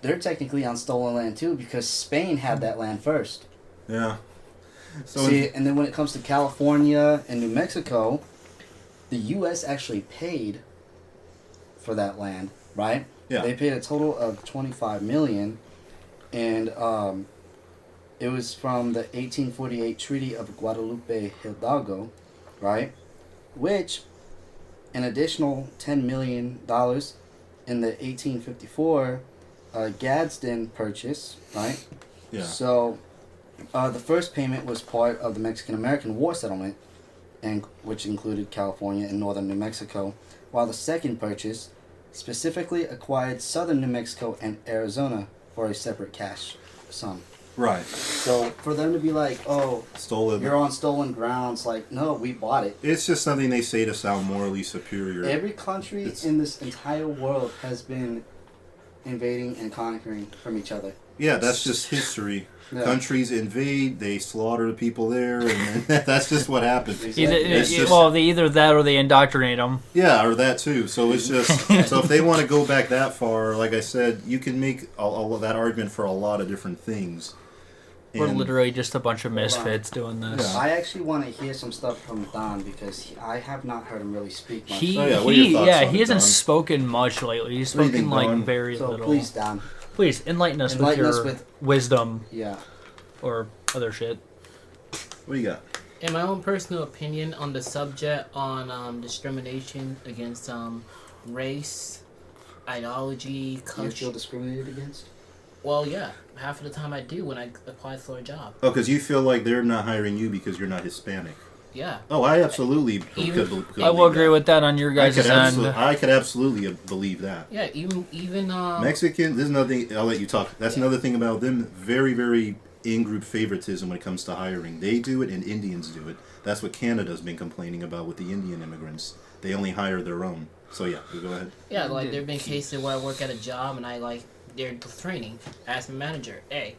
they're technically on stolen land too because Spain had that land first. Yeah. So See, and then when it comes to California and New Mexico, the U.S. actually paid for that land, right? Yeah. They paid a total of $25 million, and it was from the 1848 Treaty of Guadalupe Hidalgo, right? Which, an additional $10 million in the 1854 Gadsden Purchase, right? yeah. So, the first payment was part of the Mexican-American War settlement, and which included California and northern New Mexico, while the second purchase specifically acquired southern New Mexico and Arizona for a separate cash sum. Right. So, for them to be like, oh, Stolen. you're on stolen grounds, like, no, we bought it. It's just something they say to sound morally superior. Every country It's- in this entire world has been invading and conquering from each other. Yeah, that's just history. Yeah. Countries invade, they slaughter the people there, and that's just what happens. Either, It's just- they either that or they indoctrinate them. Yeah, or that too. So it's just so if they want to go back that far, like I said, you can make all of that argument for a lot of different things. We're And- literally just a bunch of misfits doing this. Yeah. I actually want to hear some stuff from Don because I have not heard him really speak much. He, Oh, yeah, what are your he, thoughts yeah, on he it, hasn't Don? spoken much lately. He's What do you spoken think, like Don? very So little. please, Don. Please enlighten us Enlighten with us your with- wisdom Yeah. or other shit. What do you got? In my own personal opinion on the subject on discrimination against race, ideology, Do you culture. feel discriminated against? Well, yeah, half of the time I do when I apply for a job. Oh, because you feel like they're not hiring you because you're not Hispanic. Yeah. Oh, I absolutely Even- could I will agree with that on your guys' end. I could absolutely believe that. Yeah, even Mexican, there's nothing. I'll let you talk. That's Yeah. another thing about them. Very, very in-group favoritism when it comes to hiring. They do it, and Indians do it. That's what Canada's been complaining about with the Indian immigrants. They only hire their own. So yeah, you go ahead. yeah, like there've been cases where I work at a job and they're training. Ask my manager, hey,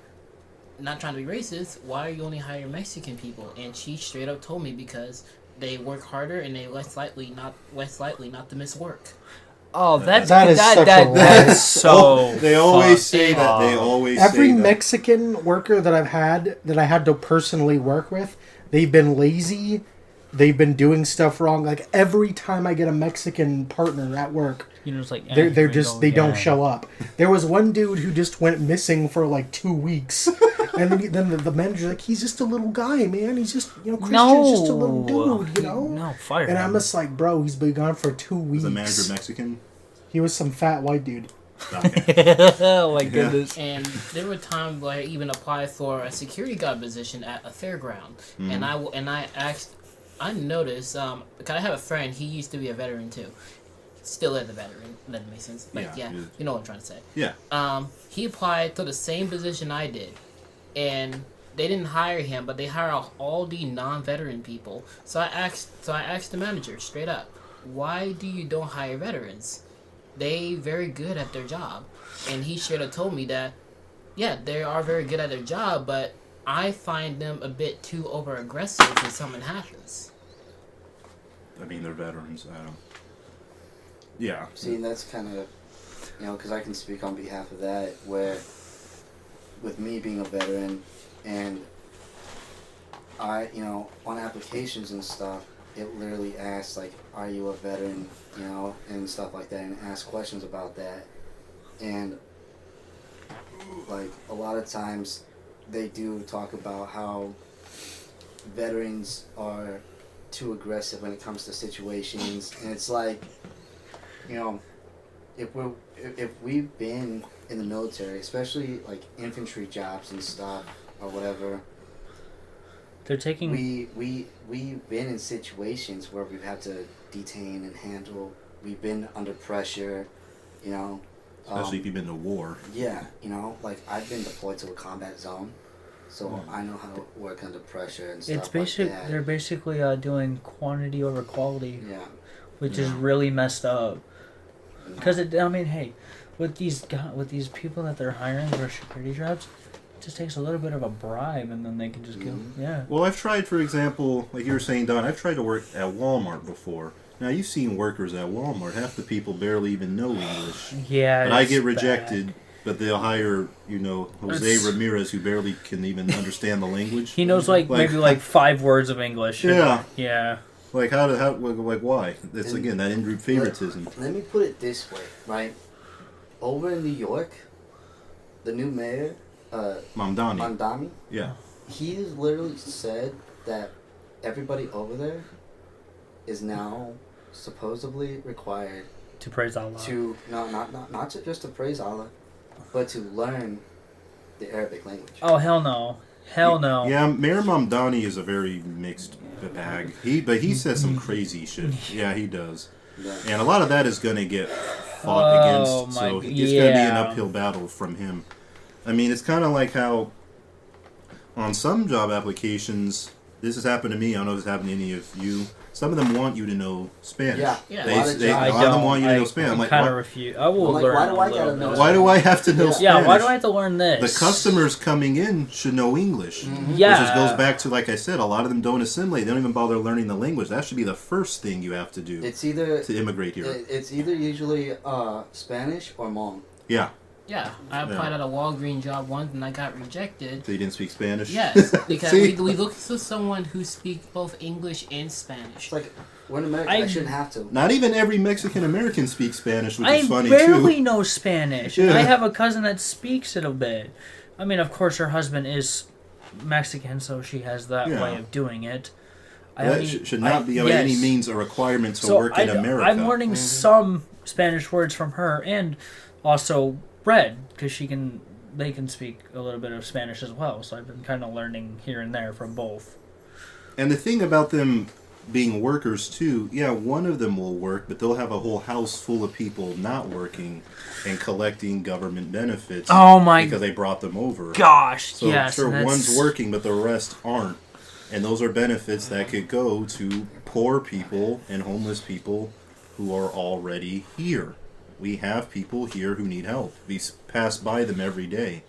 not trying to be racist, why are you only hiring Mexican people? And she straight up told me because they work harder and they less likely not to miss work. Oh, that's That is such a lie. that's so. They always fucked say that. They up. always Every say that. Mexican worker that I've had that I had to personally work with, they've been lazy. They've been doing stuff wrong. Like every time I get a Mexican partner at work, You know, it's like they're just they don't yeah. show up. There was one dude who just went missing for like 2 weeks, and then the manager's like, he's just a little guy, man. He's just Christian's just a little dude, No, fire. And I'm him. just like, bro, he's been gone for 2 weeks. Was the manager Mexican? He was some fat white dude. Okay. Oh my goodness. And there were times where I even applied for a security guard position at a fairground, and I asked, I noticed because I have a friend, he used to be a veteran too, still is a veteran. That makes sense. Like Yeah, yeah, he is. you know what I'm trying to say. Yeah. He applied to the same position I did, and they didn't hire him, but they hire all the non-veteran people. So I asked the manager straight up, why do you don't hire veterans? They very good at their job, and he straight up told me that, yeah, they are very good at their job, but I find them a bit too over aggressive when something happens. I mean, they're veterans. I don't. Yeah. See, and that's kind of, because I can speak on behalf of that, where with me being a veteran and I, on applications and stuff, it literally asks, like, are you a veteran, and stuff like that, and ask questions about that. And, like, a lot of times they do talk about how veterans are too aggressive when it comes to situations, and it's like, if we've been in the military, especially like infantry jobs and stuff or whatever, They're taking. we've been in situations where we've had to detain and handle. We've been under pressure, Especially if you've been to war. Yeah, like I've been deployed to a combat zone, so I know how to work under pressure and stuff It's basic. like that. They're basically doing quantity over quality, Yeah. which is really messed up. Because hey, with these people that they're hiring for security jobs, it just takes a little bit of a bribe, and then they can just go. Yeah. Well, I've tried, for example, like you were saying, Don, I've tried to work at Walmart before. Now, you've seen workers at Walmart. Half the people barely even know English. Yeah. But I it's get bad. rejected, but they'll hire, Jose It's- Ramirez, who barely can even understand the language. He knows maybe 5 words of English. Yeah. Yeah. Like, why? It's, again, that in-group favoritism. Let me put it this way, right? Over in New York, the new mayor, Mamdani. Mandami, Yeah. he has literally said that everybody over there is now supposedly required To praise Allah. to not to just to praise Allah, but to learn the Arabic language. Oh hell no. Hell no. Yeah, Mayor Mamdani is a very mixed bag. But he says some crazy shit. Yeah, he does. Yeah. And a lot of that is going to get fought Oh, against. So my- it's going to be an yeah. uphill battle from him. I mean, it's kind of like how on some job applications, this has happened to me. I don't know if it's happened to any of you. Some of them want you to know Spanish. Yeah. Yeah. They, A lot of they, jobs- a I lot of them don't. want you to know Spanish. I'm I like, kind of why, refuse. I will I'm like, learn. why do I a gotta little know bit. why do I have to know Yeah. Spanish? Yeah, why do I have to learn this? The customers coming in should know English. Yeah. Which just goes back to, like I said, a lot of them don't assimilate. They don't even bother learning the language. That should be the first thing you have to do It's either to immigrate here. it's either usually Spanish or Hmong. Yeah. Yeah, I applied at a Walgreens job once and I got rejected. So you didn't speak Spanish? Yes, because See? we look for someone who speaks both English and Spanish. It's like, we're in America, I shouldn't have to. Not even every Mexican American speaks Spanish, which I is funny barely too. know Spanish. Yeah. I have a cousin that speaks it a bit. I mean, of course, her husband is Mexican, so she has that Yeah. way of doing it. That should not be by any means a requirement to work in America. I'm learning some Spanish words from her, and also Red, because they can speak a little bit of Spanish as well. So I've been kind of learning here and there from both. And the thing about them being workers too, yeah, one of them will work, but they'll have a whole house full of people not working and collecting government benefits. Oh my because they brought them over. Gosh, So yes. sure, one's working, but the rest aren't. And those are benefits that could go to poor people and homeless people who are already here. We have people here who need help. We pass by them every day,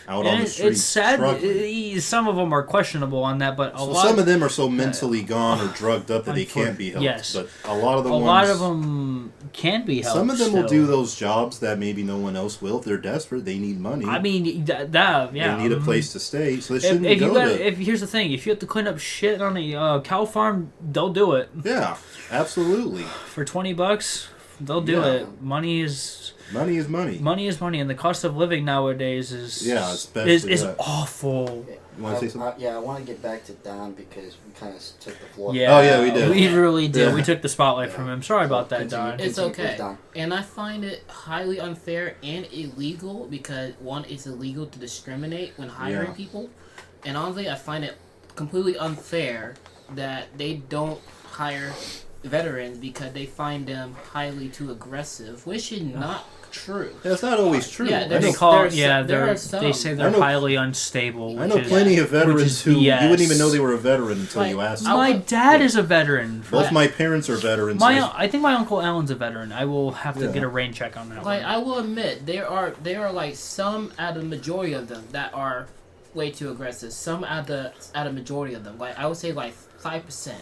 out on the streets. It's sad. Struggling. Some of them are questionable on that, but some of them are so mentally gone or drugged up that they can't be helped. Yes. But a lot of them can be helped. Some of them still. will do those jobs that maybe no one else will. If they're desperate, they need money. I mean, yeah. They need a place to stay, so they shouldn't Here's the thing: if you have to clean up shit on a cow farm, they'll do it. Yeah, absolutely. For $20, they'll do it. Money is money. Money is money, and the cost of living nowadays is awful. You want to say something? I want to get back to Don because we kind of took the floor. Yeah, oh yeah, we did. We really did. Yeah. We took the spotlight from him. Sorry about that, Don. It's okay. And I find it highly unfair and illegal because, one, it's illegal to discriminate when hiring people. And honestly, I find it completely unfair that they don't hire veterans because they find them highly too aggressive, which is not true. That's not always true. Yeah, they say they're highly unstable. I know plenty of veterans who you wouldn't even know they were a veteran until you asked them. My dad is a veteran. Both my parents are veterans. I think my Uncle Alan's a veteran. I will have to get a rain check on that. Like, I will admit, there are like some out of the majority of them that are way too aggressive. Some out of majority of them. Like, I would say like 5%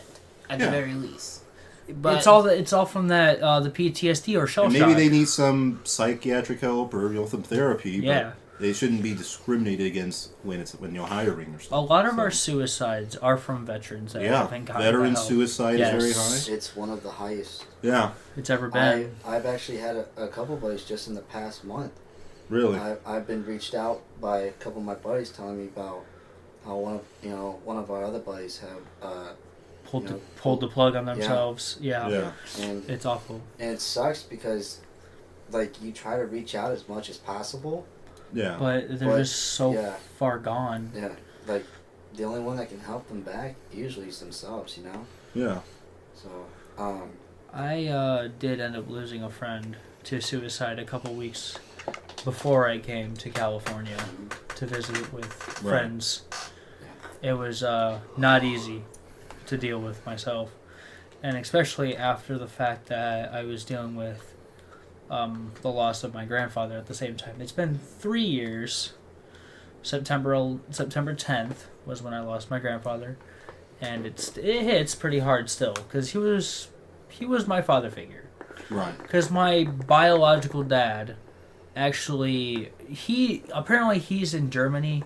at the very least. But it's all from that the PTSD or shell shock. Maybe they need some psychiatric help or some therapy. Yeah. But they shouldn't be discriminated against when you're hiring or something. A lot of our suicides are from veterans. Veteran suicide is very high. It's one of the highest. Yeah, it's ever been. I've actually had a couple buddies just in the past month. Really? I've been reached out by a couple of my buddies telling me about how one of our other buddies have pulled the plug on themselves. Yeah. And it's awful. And it sucks because, like, you try to reach out as much as possible. Yeah. But they're just so far gone. Yeah. Like, the only one that can help them back usually is themselves, you know? Yeah. So, I did end up losing a friend to suicide a couple weeks before I came to California to visit with friends. It was not easy to deal with myself, and especially after the fact that I was dealing with the loss of my grandfather at the same time. It's been 3 years. September 10th was when I lost my grandfather, and it hits pretty hard still because he was my father figure. Right. Because my biological dad, actually, he's in Germany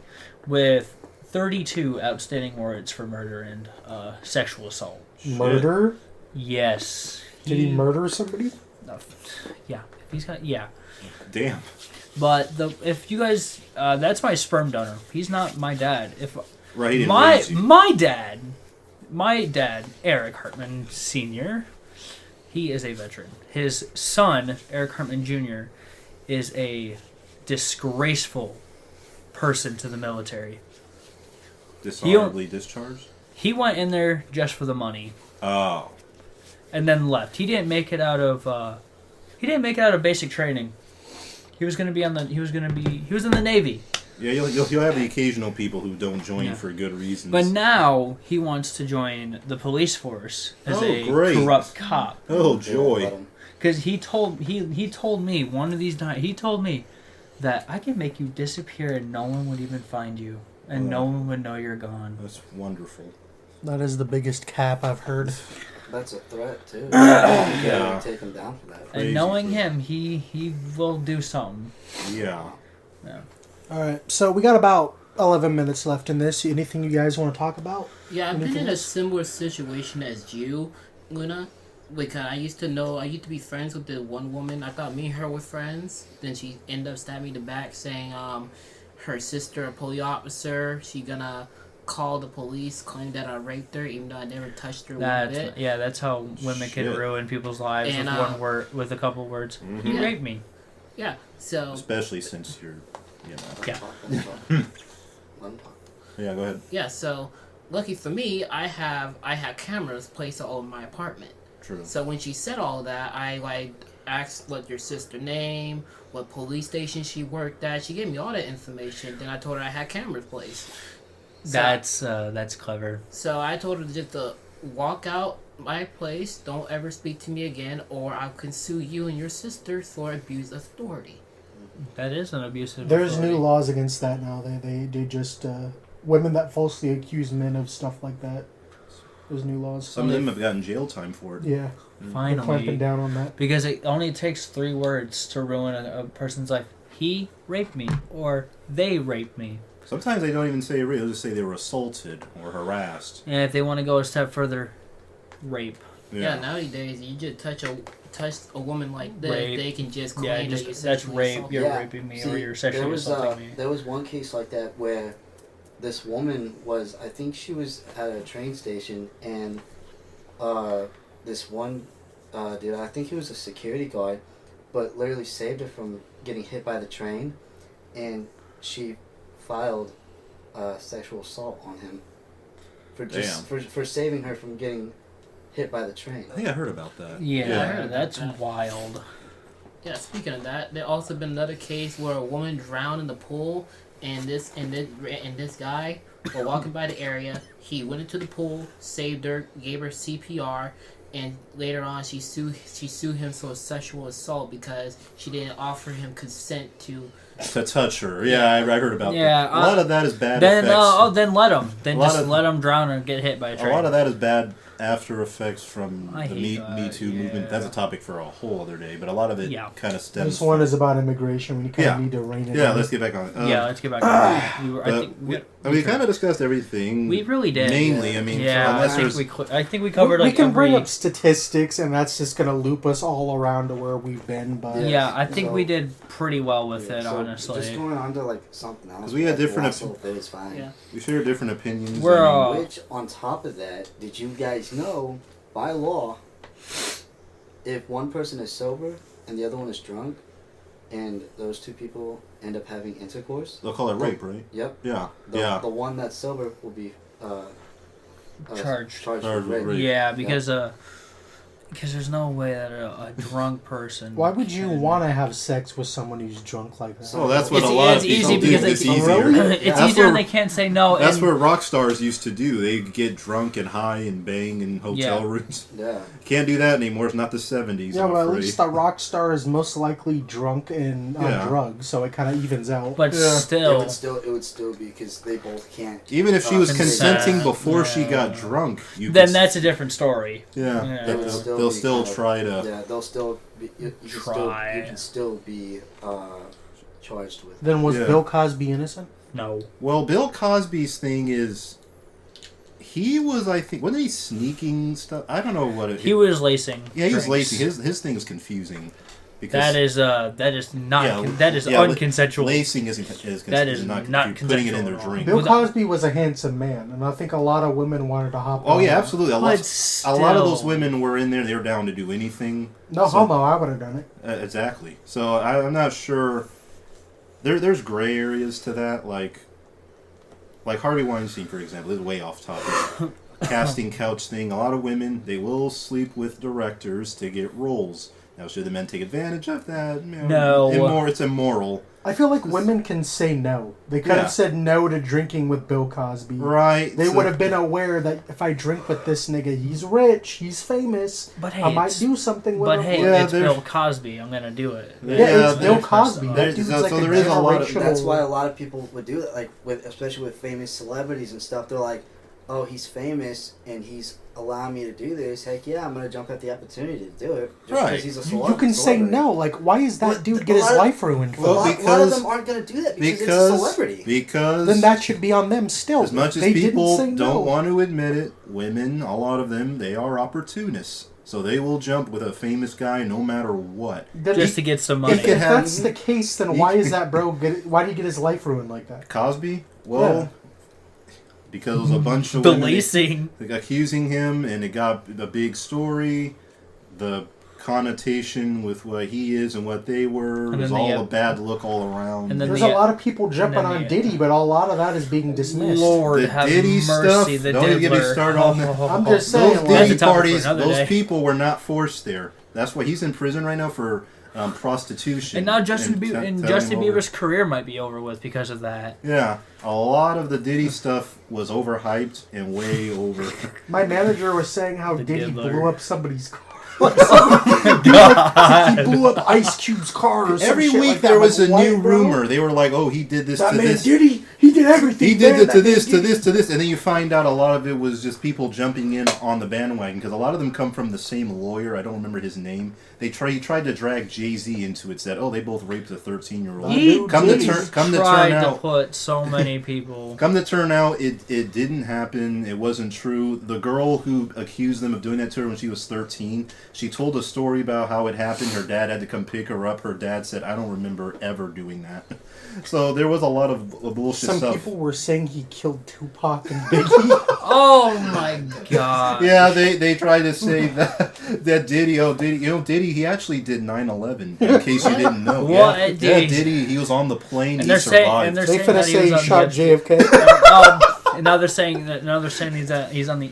with 32 outstanding warrants for murder and sexual assault. Murder? Yes. Did he murder somebody? Yeah. He's got Damn. But if you guys, that's my sperm donor. He's not my dad. My dad, Eric Hartman Sr., he is a veteran. His son, Eric Hartman Jr., is a disgraceful person to the military. Dishonorably discharged? He went in there just for the money. Oh. And then left. He didn't make it out of basic training. He was in the Navy. Yeah, you'll have the occasional people who don't join for good reasons. But now he wants to join the police force as corrupt cop. Oh, joy. Because he told me one of these nights, he told me that I can make you disappear and no one would even find you. And no one would know you're gone. That's wonderful. That is the biggest cap I've heard. That's a threat too. Yeah. Take him down for that. Crazy And knowing threat. him, he will do something. Yeah. Yeah. All right, so we got about 11 minutes left in this. Anything you guys want to talk about? Yeah, I've been Anything in a else? similar situation as you, Luna. Because I used to be friends with the one woman. I thought me and her were friends. Then she ended up stabbing me in the back, saying her sister, a police officer, she gonna call the police, claim that I raped her, even though I never touched her one bit. That's how women can Shit. ruin people's lives And, with one word, with a couple words. He Yeah. raped me. Yeah, so Especially since you're, Yeah. Let him talk. Yeah, go ahead. yeah, so lucky for me, I had cameras placed all over my apartment. True. So when she said all that, I asked what your sister name, what police station she worked at. She gave me all that information. Then I told her I had cameras placed. So, That's clever. so I told her just to walk out my place. Don't ever speak to me again, or I can sue you and your sister for abuse of authority. That is an abusive. There's authority. new laws against that now. They just women that falsely accuse men of stuff like that. There's new laws. Some of them have gotten jail time for it. Yeah, they're clamping Finally, down on that. because it only takes 3 words to ruin a person's life. He raped me, or they raped me. Sometimes they don't even say rape. They'll just say they were assaulted or harassed. And if they want to go a step further, rape. Yeah, nowadays you just touch a woman like that, Rape. they can just Yeah, claim that you that's sexually rape. assaulted. You're Yeah. raping me, See, or you're sexually assaulting me. There was one case like that where this woman was, I think she was at a train station, and this one dude, I think he was a security guard, but literally saved her from getting hit by the train, and she filed sexual assault on him for saving her from getting hit by the train. I think I heard about that. Yeah, I heard that's about that. wild. Yeah, speaking of that, there also been another case where a woman drowned in the pool, and this guy, while walking by the area, he went into the pool, saved her, gave her CPR, and later on she sued him for sexual assault because she didn't offer him consent to. To touch her. Yeah, I heard about Yeah, that. A lot of that is bad Then effects. then let him. Then A lot just of- let him drown and get hit by a A train. lot of that is bad after effects from I the hate Me that, Too movement. yeah. That's a topic for a whole other day, but a lot of it Yeah. kind of stems This one is about immigration. We kind of need to rein it Yeah, in. let's get back on it. Yeah, let's get back. To we were, I think we kind of discussed everything. we really did. Mainly, I mean, Yeah, unless I think there's... I think we covered we like can bring every. up statistics, and that's just going to loop us all around to where we've been. But Yeah, I think So- we did pretty well with it, So honestly. just going on to like something else. 'Cause we had like, different the last little bit is fine. Yeah. We share different opinions. We're, I mean, Which, on top of that, did you guys know, by law, if one person is sober and the other one is drunk, and those two people end up having intercourse, they'll call it rape, right? yep, Yeah. the one that's sober will be Charged. Charged Charged with with rape. rape. Yeah, because there's no way that a drunk person. why would you can- want to have sex with someone who's drunk like that? Oh, that's what It's- a lot it's of people easy do. because It's they- easier. Really? It's That's easier where- and they can't say no. That's and what rock stars used to do. They get drunk and high and bang in hotel Yeah. rooms. Yeah. Can't do that anymore. It's not the 70s. Yeah, I'm but at afraid. least the rock star is most likely drunk and on Yeah. drugs, so it kind of evens out. but Yeah. still, It would still be because they both can't. Even if she was Consent. consenting before she Yeah. got drunk, you then could, that's a different story. yeah, Yeah. they'll, It would still they'll be still kind of- try to. Yeah, they'll still be. You Try. can still be charged with. Then was Yeah. Bill Cosby innocent? No. Well, Bill Cosby's thing is, he was, I think, wasn't he sneaking stuff? I don't know what it. He was lacing. Yeah, he was drinks. lacing. His thing is confusing. Because That is not Yeah, that is yeah, unconsensual. lacing that is not putting it in their consensual at all. drink. Bill Without- Cosby was a handsome man, and I think a lot of women wanted to hop Oh on yeah, that. absolutely. A But lot of still, those women were in there. They were down to do anything. No So- homo, I would have done it. Exactly. So I'm not sure. There's gray areas to that, like Harvey Weinstein, for example. This is way off topic. Casting couch thing. A lot of women, they will sleep with directors to get roles. Now, should the men take advantage of that? No. It's immoral. I feel like women can say no. They could Yeah. have said no to drinking with Bill Cosby. Right. They so- would have been aware that if I drink with this nigga, he's rich, he's famous. But hey, I might it's- do something with But him. hey, Yeah, it's there's- Bill Cosby. I'm gonna do it. yeah, Yeah, it's Bill there's- Cosby. there's- That dude's so like there is a lot of- generational- That's why a lot of people would do that, like especially with famous celebrities and stuff. They're like, oh, he's famous and he's allowing me to do this, heck yeah, I'm gonna jump at the opportunity to do it. Just Right. because he's a You can say celebrity. no. Like, why is that Well, dude a get his lot of- life ruined? Well, a lot of because- them aren't gonna do that because it's a celebrity. Because Then that should be on them still. as much as They people didn't say no. don't want to admit it, women, a lot of them, they are opportunists. So they will jump with a famous guy no matter what. Then Just to get some money. if can have- that's the case, then why is that bro? Why did he get his life ruined like that? Cosby? Well, Yeah. because a bunch of The women leasing. accusing him, and it got a big story. The connotation with what he is and what they were And was then all they a have- bad look all around. and then There's the- a lot of people jumping then on the- Diddy, but a lot of that is being dismissed. Lord The have Diddy mercy, stuff, the don't even get me diddler. started on that. I'm just saying, Those like- That's Diddy a topic for parties, another those day. people were not forced there. That's why he's in prison right now for prostitution. And now Justin and telling Justin over- Bieber's career might be over with because of that. Yeah, a lot of the Diddy stuff was overhyped and way over. My manager was saying how The Diddy diddler. blew up somebody's car. God. He blew up Ice Cube's car or some Every shit week like that. there was Like, a what, new bro? rumor. They were like, "Oh, he did this That to man this." Diddy, he did everything. He did man. it to That man this, to Diddy. this, to this, and then you find out a lot of it was just people jumping in on the bandwagon because a lot of them come from the same lawyer. I don't remember his name. He tried to drag Jay-Z into it. Said, "Oh, they both raped a 13-year-old." He Come to Diddy turn, come to tried turn to out, put so many people. come to turn out, it didn't happen. It wasn't true. The girl who accused them of doing that to her when she was 13, she told a story about how it happened. Her dad had to come pick her up. Her dad said, "I don't remember ever doing that." So there was a lot of bullshit Some stuff. people were saying he killed Tupac and Biggie. Oh my god. Yeah, they tried to say that Diddy, he actually did 9/11. In case you didn't know, What? yeah, Diddy? Diddy, he was on the plane. And He they're saying, survived. and they're They saying finna that he say was he on shot the JFK. and now they're saying he's on the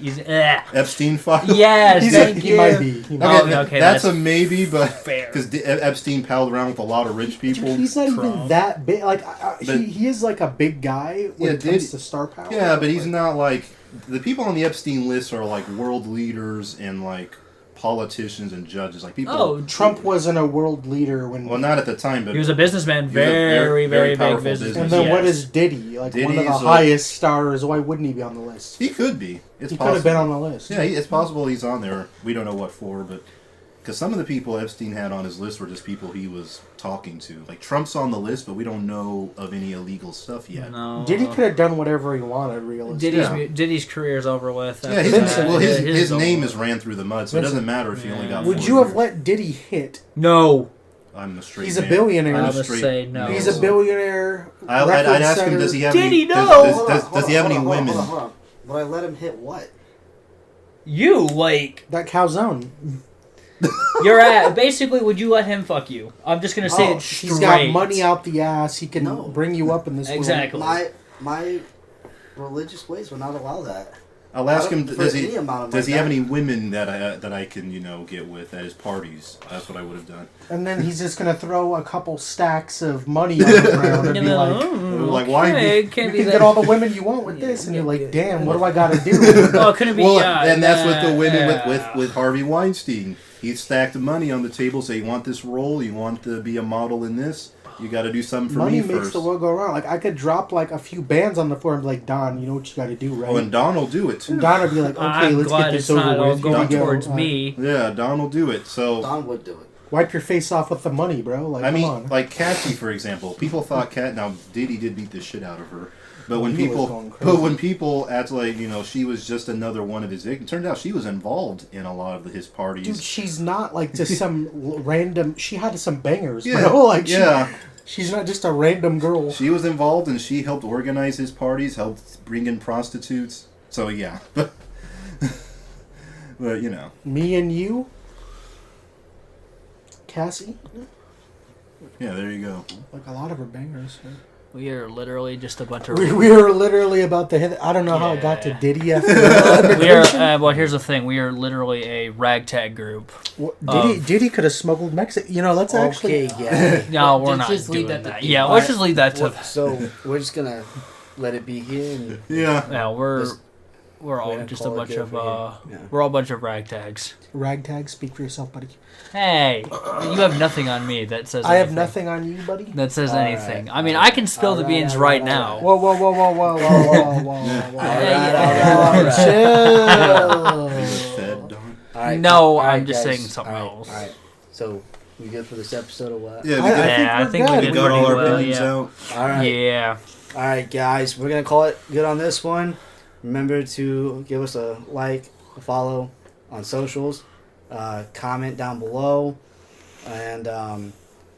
Epstein file. yes, thank He you. might be. He might Okay, be. okay, that's that's a maybe, but fair. because Epstein palled around with a lot of rich people. Dude, he's not even Trump. that big. Like But- he is like a big guy when Yeah, it comes Diddy- to star power. Yeah, but he's Like, not like the people on the Epstein list are like world leaders and like politicians and judges. Like people. Oh, Trump wasn't a world leader when. Well, not at the time, but he was a businessman, He was a very, very big powerful businessman. and then what yes. is Diddy? Like one of Diddy's the a- highest stars. Why wouldn't he be on the list? he could be. It's He could possible. have been on the list. Yeah, it's possible he's on there. We don't know what for, but because some of the people Epstein had on his list were just people he was talking to. Like Trump's on the list, but we don't know of any illegal stuff yet. No. Diddy could have done whatever he wanted. Realistically. Diddy's career's over with. Yeah, after his, that. well, Yeah, his over name with. is ran through the mud, so it doesn't matter if he only got. Would 4 you have years. let Diddy hit? No. I'm a straight. He's a man. billionaire. I'm I a would straight say no. He's a man. billionaire. I'd record ask him, setter. does he have Did any? he know? Does he have any women? Hold on. Would I let him hit what? You like That calzone? you're at basically. Would you let him fuck you? I'm just gonna say Oh, it straight. he's got money out the ass. He can No. bring you up in this world. Exactly. My religious ways would not allow that. I'll ask him. For Does he? any amount of Does he money. have any women that I can get with at his parties? That's what I would have done. And then he's just gonna throw a couple stacks of money on the ground and You be know, like, Like, why okay, be- can't "You be can that. get all the women you want with Yeah, this," and you're yeah, like, yeah. "Damn, what do I gotta do?" Oh, couldn't it be? Well, yeah, and that's with the women yeah. with Harvey Weinstein. He stacked money on the table. Say, you want this role? You want to be a model in this? You got to do something for Money me makes first. the world go round. Like I could drop like a few bands on the floor and be like, "Don, you know what you got to do, right?" Oh, and Don will do it too. And Don would be like, "Okay, I'm let's glad get it's this not over all with." Here we going go. towards me. Yeah, Don will do it. So Don would do it. Wipe your face off with the money, bro. Like, I come mean, on. like Cassie, for example. People thought Now Diddy did beat the shit out of her, but when He was going people act like she was just another one of his victims. Turned out she was involved in a lot of his parties. Dude, she's not like just some random. She had some bangers, yeah, bro. Like, yeah. she's not just a random girl. She was involved, and she helped organize his parties, helped bring in prostitutes. So yeah, but Me and you, Cassie, yeah. There you go. like a lot of her bangers. We are literally just a bunch of. We were literally about to hit. I don't know how it got to Yeah. Diddy after We are. immigration. Well, here's the thing. We are literally a ragtag group. Diddy could have smuggled Mexico. Let's actually. Okay, yeah. No, we're Just- not just leave doing that to that. Diddy. Yeah, let's just leave that to. So we're just gonna let it be here. And Yeah. Yeah, we're. Let's- we're all gonna just a call it bunch good of for you. Yeah. we're all a bunch of ragtags. Ragtag, speak for yourself, buddy. Hey, you have nothing on me that says. I have anything. nothing on you, buddy. That says All anything. right, I mean, all I can spill all the right, beans all right, right, now. Whoa, whoa, whoa, whoa, whoa, whoa, whoa, whoa, whoa. All right. Are you fed, Don? All right, No, all right, I'm just guys. saying something All right, else. All right. So, we good for this episode or what? Yeah, we I got, think Yeah, I we're think we good. did we got all our pretty well, opinions yeah. out. All right. Yeah. All right, guys. We're going to call it good on this one. Remember to give us a like, a follow on socials, comment down below, and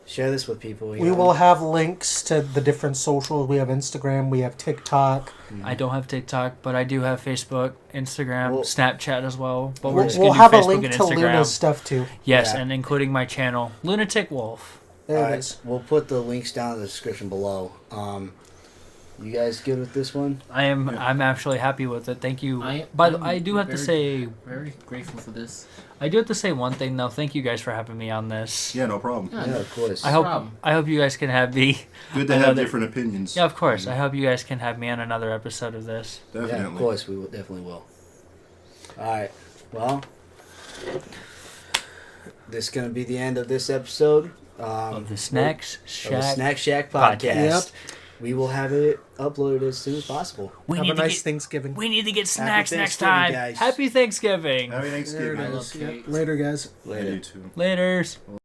share this with people. We will have links to the different socials. We have Instagram, we have TikTok. I don't have TikTok, but I do have Facebook, Instagram, Well- Snapchat as well. But we're We'll, just we'll gonna have do a Facebook link and to Instagram. Luna's stuff too. Yes, Yeah. and including my channel, Lunatic Wolf. There All it right, is. we'll put the links down in the description below. You guys good with this one? I'm Yeah. I'm actually happy with it. Thank you. I'm I do have to say very grateful for this. I do have to say one thing though. Thank you guys for having me on this. Yeah, no problem. Yeah, Yeah, of course. I hope problem. you guys can have me. Good to have Another- different opinions. Yeah, of course. I hope you guys can have me on another episode of this. Definitely. Yeah, of course, we will, definitely will. All right. Well, this is going to be the end of this episode. Of the Snacks of the Shack. Snack Shack podcast. Podcast. We will have it uploaded as soon as possible. We Have need a to nice get Thanksgiving. we need to get snacks next Thanksgiving, time. guys. Happy Thanksgiving. Happy There Thanksgiving. it I is. love Yep. cake. Later, guys. Yeah, Later. you too. Laters.